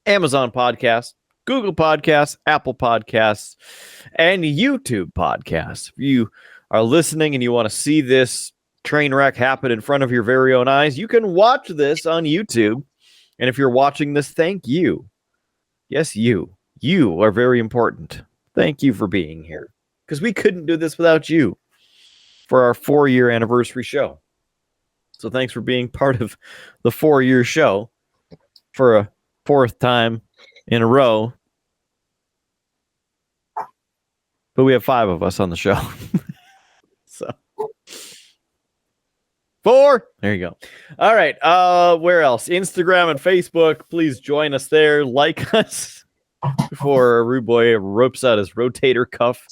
Amazon Podcasts, Google Podcasts, Apple Podcasts, and YouTube Podcasts. If you are listening and you want to see this train wreck happen in front of your very own eyes, you can watch this on YouTube. And if you're watching this, thank you. Yes, you. You are very important. Thank you for being here. Because we couldn't do this without you for our 4-year anniversary show. So thanks for being part of the 4-year show for a 4th time in a row. But we have 5 of us on the show. So 4. There you go. All right. Where else? Instagram and Facebook. Please join us there. Like us before Rude Boy ropes out his rotator cuff.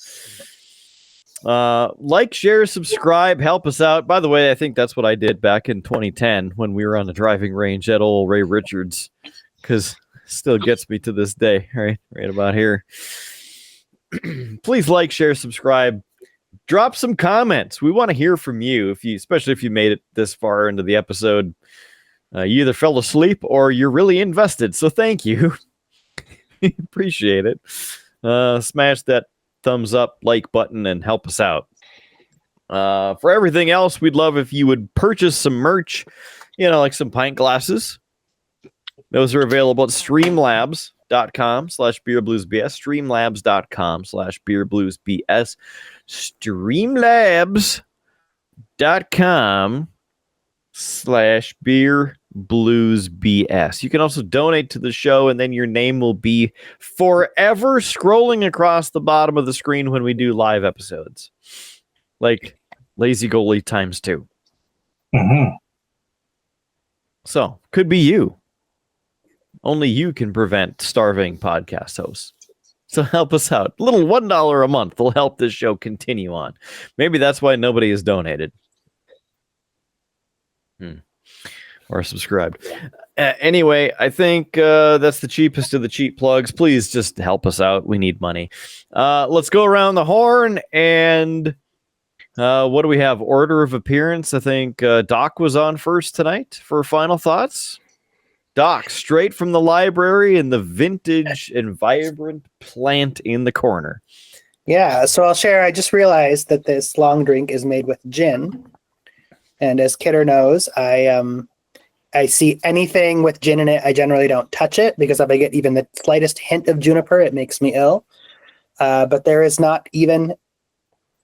Like, share, subscribe, help us out. By the way, I think that's what I did back in 2010 when we were on the driving range at old Ray Richards, because still gets me to this day, right about here. Please like, share, subscribe. Drop some comments. We want to hear from you, especially if you made it this far into the episode. You either fell asleep or you're really invested. So thank you. Appreciate it. Smash that thumbs up, like button, and help us out. For everything else, we'd love if you would purchase some merch, like some pint glasses. Those are available at streamlabs.com/beerbluesbs, streamlabs.com/beerbluesbs, streamlabs.com/beerbluesbs. You can also donate to the show, and then your name will be forever scrolling across the bottom of the screen when we do live episodes. Like Lazy Goalie times 2. Mm-hmm. So, could be you. Only you can prevent starving podcast hosts. So help us out. A little $1 a month will help this show continue on. Maybe that's why nobody has donated. Or subscribed. Anyway, I think that's the cheapest of the cheap plugs. Please just help us out. We need money. Let's go around the horn. And what do we have? Order of appearance. I think Doc was on first tonight for final thoughts. Doc, straight from the library and the vintage and vibrant plant in the corner. Yeah, so I'll share. I just realized that this long drink is made with gin. And as Kidder knows, I see anything with gin in it, I generally don't touch it, because if I get even the slightest hint of juniper, it makes me ill. But there is not even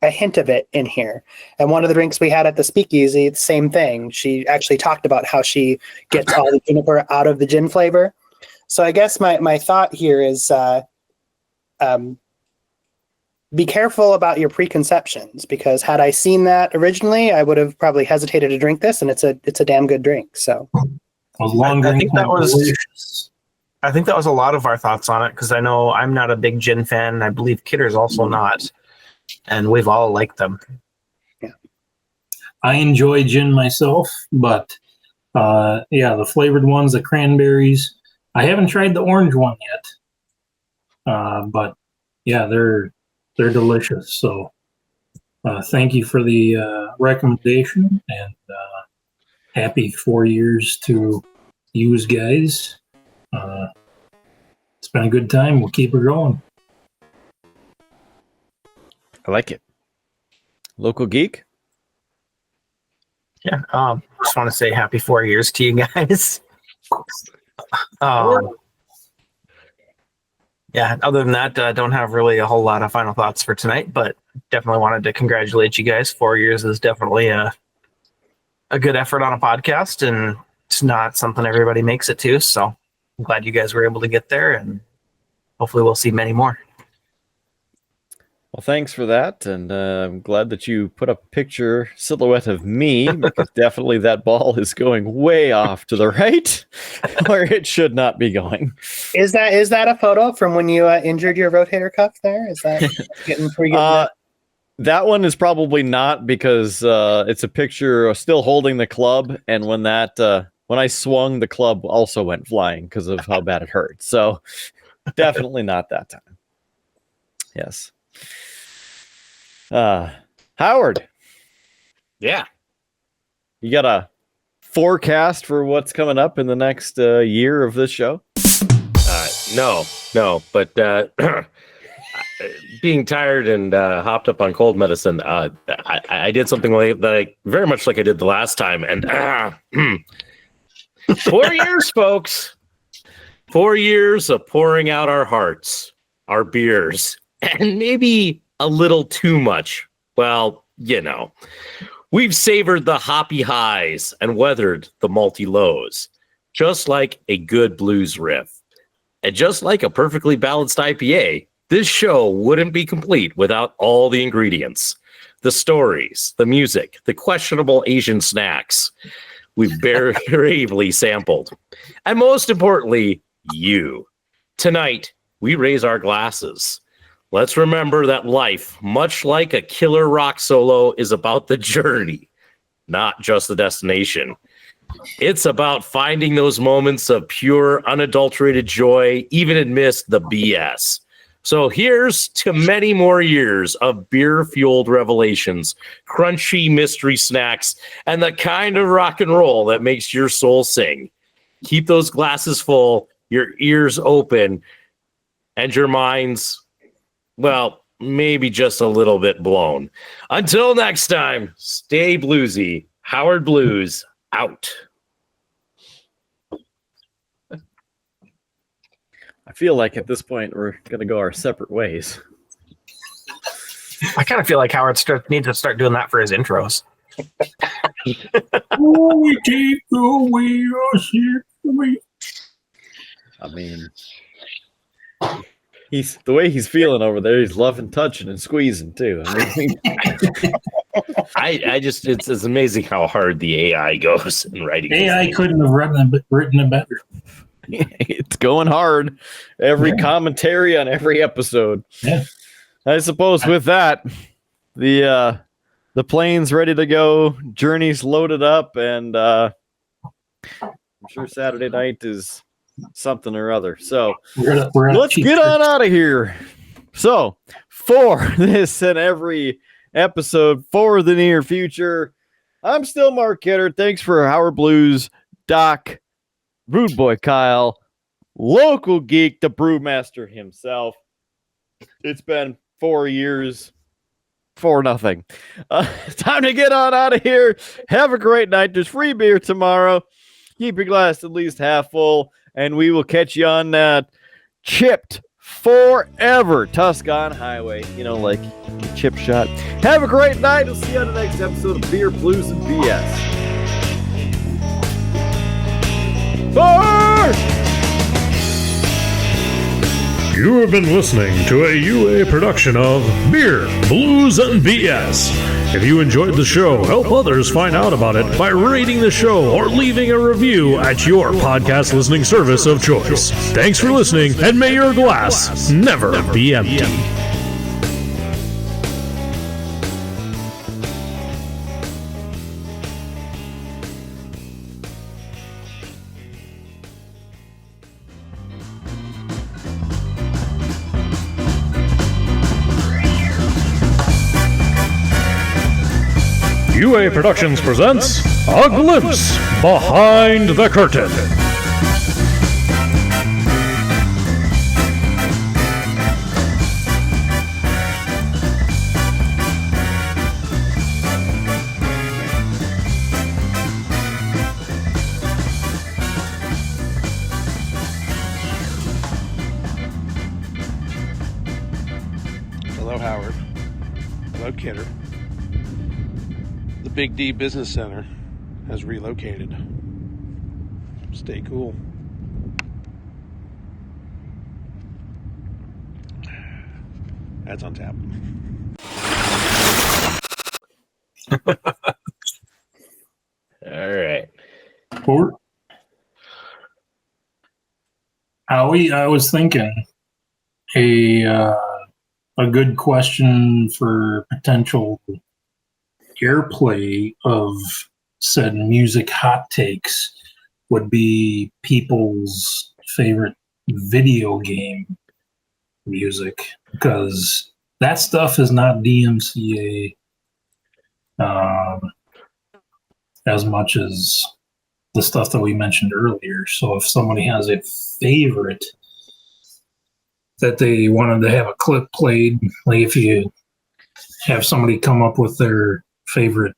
a hint of it in here. And one of the drinks we had at the Speakeasy, the same thing. She actually talked about how she gets all the juniper out of the gin flavor. So I guess my thought here is be careful about your preconceptions, because had I seen that originally, I would have probably hesitated to drink this, and it's a damn good drink. So I think that was a lot of our thoughts on it, because I know I'm not a big gin fan, and I believe Kidder's also not, and we've all liked them. Yeah, I enjoy gin myself, but the flavored ones, the cranberries. I haven't tried the orange one yet, but yeah, they're delicious. So thank you for the recommendation, and happy 4 years to use guys. It's been a good time. We'll keep it going. I like it. Local Geek? Yeah, just want to say happy 4 years to you guys. Yeah, other than that, I don't have really a whole lot of final thoughts for tonight, but definitely wanted to congratulate you guys. 4 years is definitely a good effort on a podcast, and it's not something everybody makes it to, so I'm glad you guys were able to get there, and hopefully we'll see many more. Well, thanks for that, and I'm glad that you put up a silhouette of me, because definitely that ball is going way off to the right, where it should not be going. Is that a photo from when you injured your rotator cuff there? Is that getting pretty good? That one is probably not, because it's a picture of still holding the club, and when I swung, the club also went flying because of how bad it hurt. So Definitely not that time. Yes. Howard. Yeah. You got a forecast for what's coming up in the next year of this show? No, but being tired and hopped up on cold medicine, I did something very much like I did the last time. And 4 years, folks. 4 years of pouring out our hearts, our beers, and maybe a little too much. Well, we've savored the hoppy highs and weathered the malty lows, just like a good blues riff. And just like a perfectly balanced IPA, this show wouldn't be complete without all the ingredients. The stories, the music, the questionable Asian snacks we've bravely sampled. And most importantly, you. Tonight, we raise our glasses. Let's remember that life, much like a killer rock solo, is about the journey, not just the destination. It's about finding those moments of pure, unadulterated joy, even amidst the BS. So here's to many more years of beer-fueled revelations, crunchy mystery snacks, and the kind of rock and roll that makes your soul sing. Keep those glasses full, your ears open, and your minds, well, maybe just a little bit blown. Until next time, stay bluesy. Howard Blues out. I feel like at this point we're going to go our separate ways. I kind of feel like Howard needs to start doing that for his intros. Oh, we take away our ship away. I mean, he's the way he's feeling over there. He's loving, touching, and squeezing too. I mean, I just it's amazing how hard the AI goes in writing. AI couldn't have written it better. it's going hard. Every commentary on every episode. Yeah. I suppose with that, the plane's ready to go, journey's loaded up, and I'm sure Saturday night is something or other. So let's get on out of here. So for this and every episode for the near future, I'm still Mark Kidder. Thanks for Howard Blues, Doc, Rudeboy Kyle, local geek, the brewmaster himself. It's been 4 years for nothing. Time to get on out of here. Have a great night. There's free beer tomorrow. Keep your glass at least half full, and we will catch you on that chipped forever Tuscan Highway. Like the chip shot. Have a great night. We'll see you on the next episode of Beer, Blues, and BS. Bye! You have been listening to a UA production of Beer, Blues, and BS. If you enjoyed the show, help others find out about it by rating the show or leaving a review at your podcast listening service of choice. Thanks for listening, and may your glass never be empty. UA Productions presents A Glimpse Behind the Curtain. Hello, Howard. Hello, Kidder. The Big D Business Center has relocated. Stay cool. That's on tap. All right. Howie, I was thinking a good question for potential airplay of said music hot takes would be people's favorite video game music, because that stuff is not DMCA as much as the stuff that we mentioned earlier. So if somebody has a favorite that they wanted to have a clip played, like if you have somebody come up with their favorite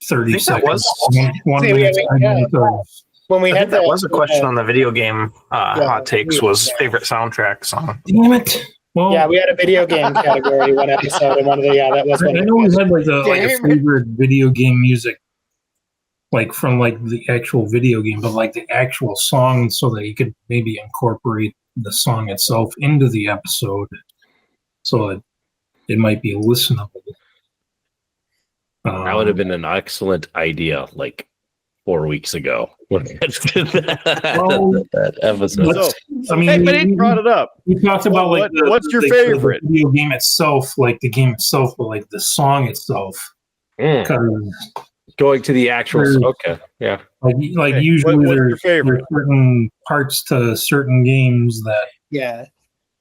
30 seconds, one minute, when we had that was a question on the video game hot takes was favorite soundtrack song. Damn it. Well, yeah, we had a video game category one episode, and one of the that was one. I know we had like a favorite video game music, like from like the actual video game, but like the actual song, so that you could maybe incorporate the song itself into the episode, so it might be listenable. That would have been an excellent idea, like 4 weeks ago when I did that episode. So, I mean, hey, but he brought it up. We talked about what's your favorite? The video game itself, like the game itself, but like the song itself. Going to the actual, okay, yeah. Like hey, usually there's certain parts to certain games that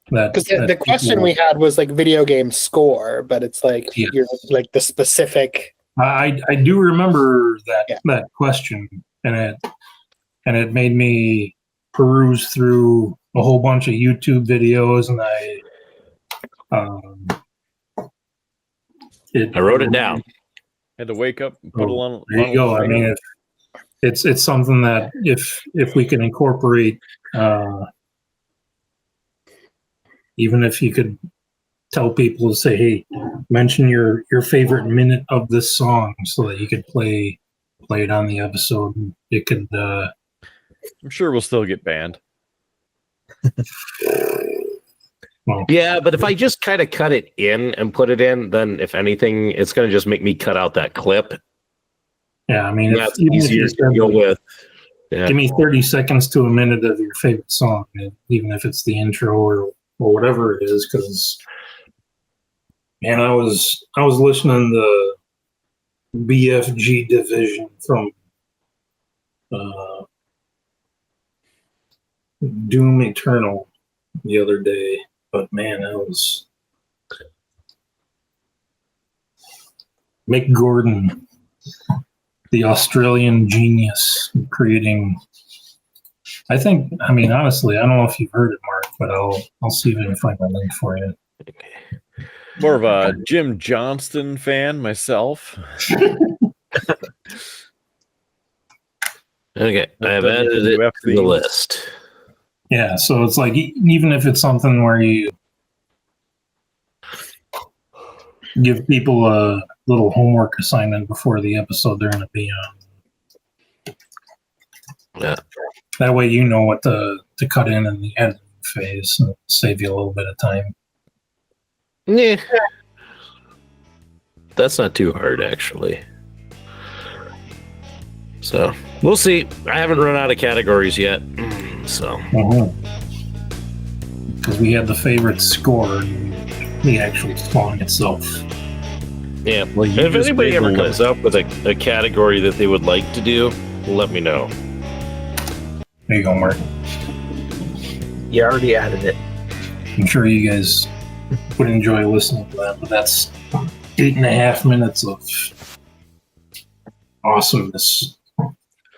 because the question we had was like video game score, but it's like you're like the specific. I do remember that question, and it made me peruse through a whole bunch of YouTube videos, and I wrote it down. Had to wake up and put it on. There you go. I mean, it's something that if we can incorporate, even if you could tell people to say, hey, mention your favorite minute of this song, so that you could play it on the episode. It could. I'm sure we'll still get banned. Well, yeah, but if I just kind of cut it in and put it in, then if anything, it's going to just make me cut out that clip. Yeah, I mean, that's easier to deal with. Yeah. Give me 30 seconds to a minute of your favorite song, even if it's the intro or whatever it is, because. And I was listening to BFG Division from Doom Eternal the other day, but man, that was Mick Gordon, the Australian genius, creating. I mean, honestly, I don't know if you've heard it, Mark, but I'll see if I can find a link for you. More of a Jim Johnston fan myself. Okay, I've added it to the list. Yeah, so it's like, even if it's something where you give people a little homework assignment before the episode they're going to be on. Yeah. That way you know what to cut in the editing phase and save you a little bit of time. Yeah. That's not too hard, actually. So, we'll see. I haven't run out of categories yet. So. Because we had the favorite score, the actual song itself. Yeah. Well, if anybody ever comes up with a category that they would like to do, let me know. There you go, Mark. You already added it. I'm sure you guys would enjoy listening to that, but that's 8.5 minutes of awesomeness.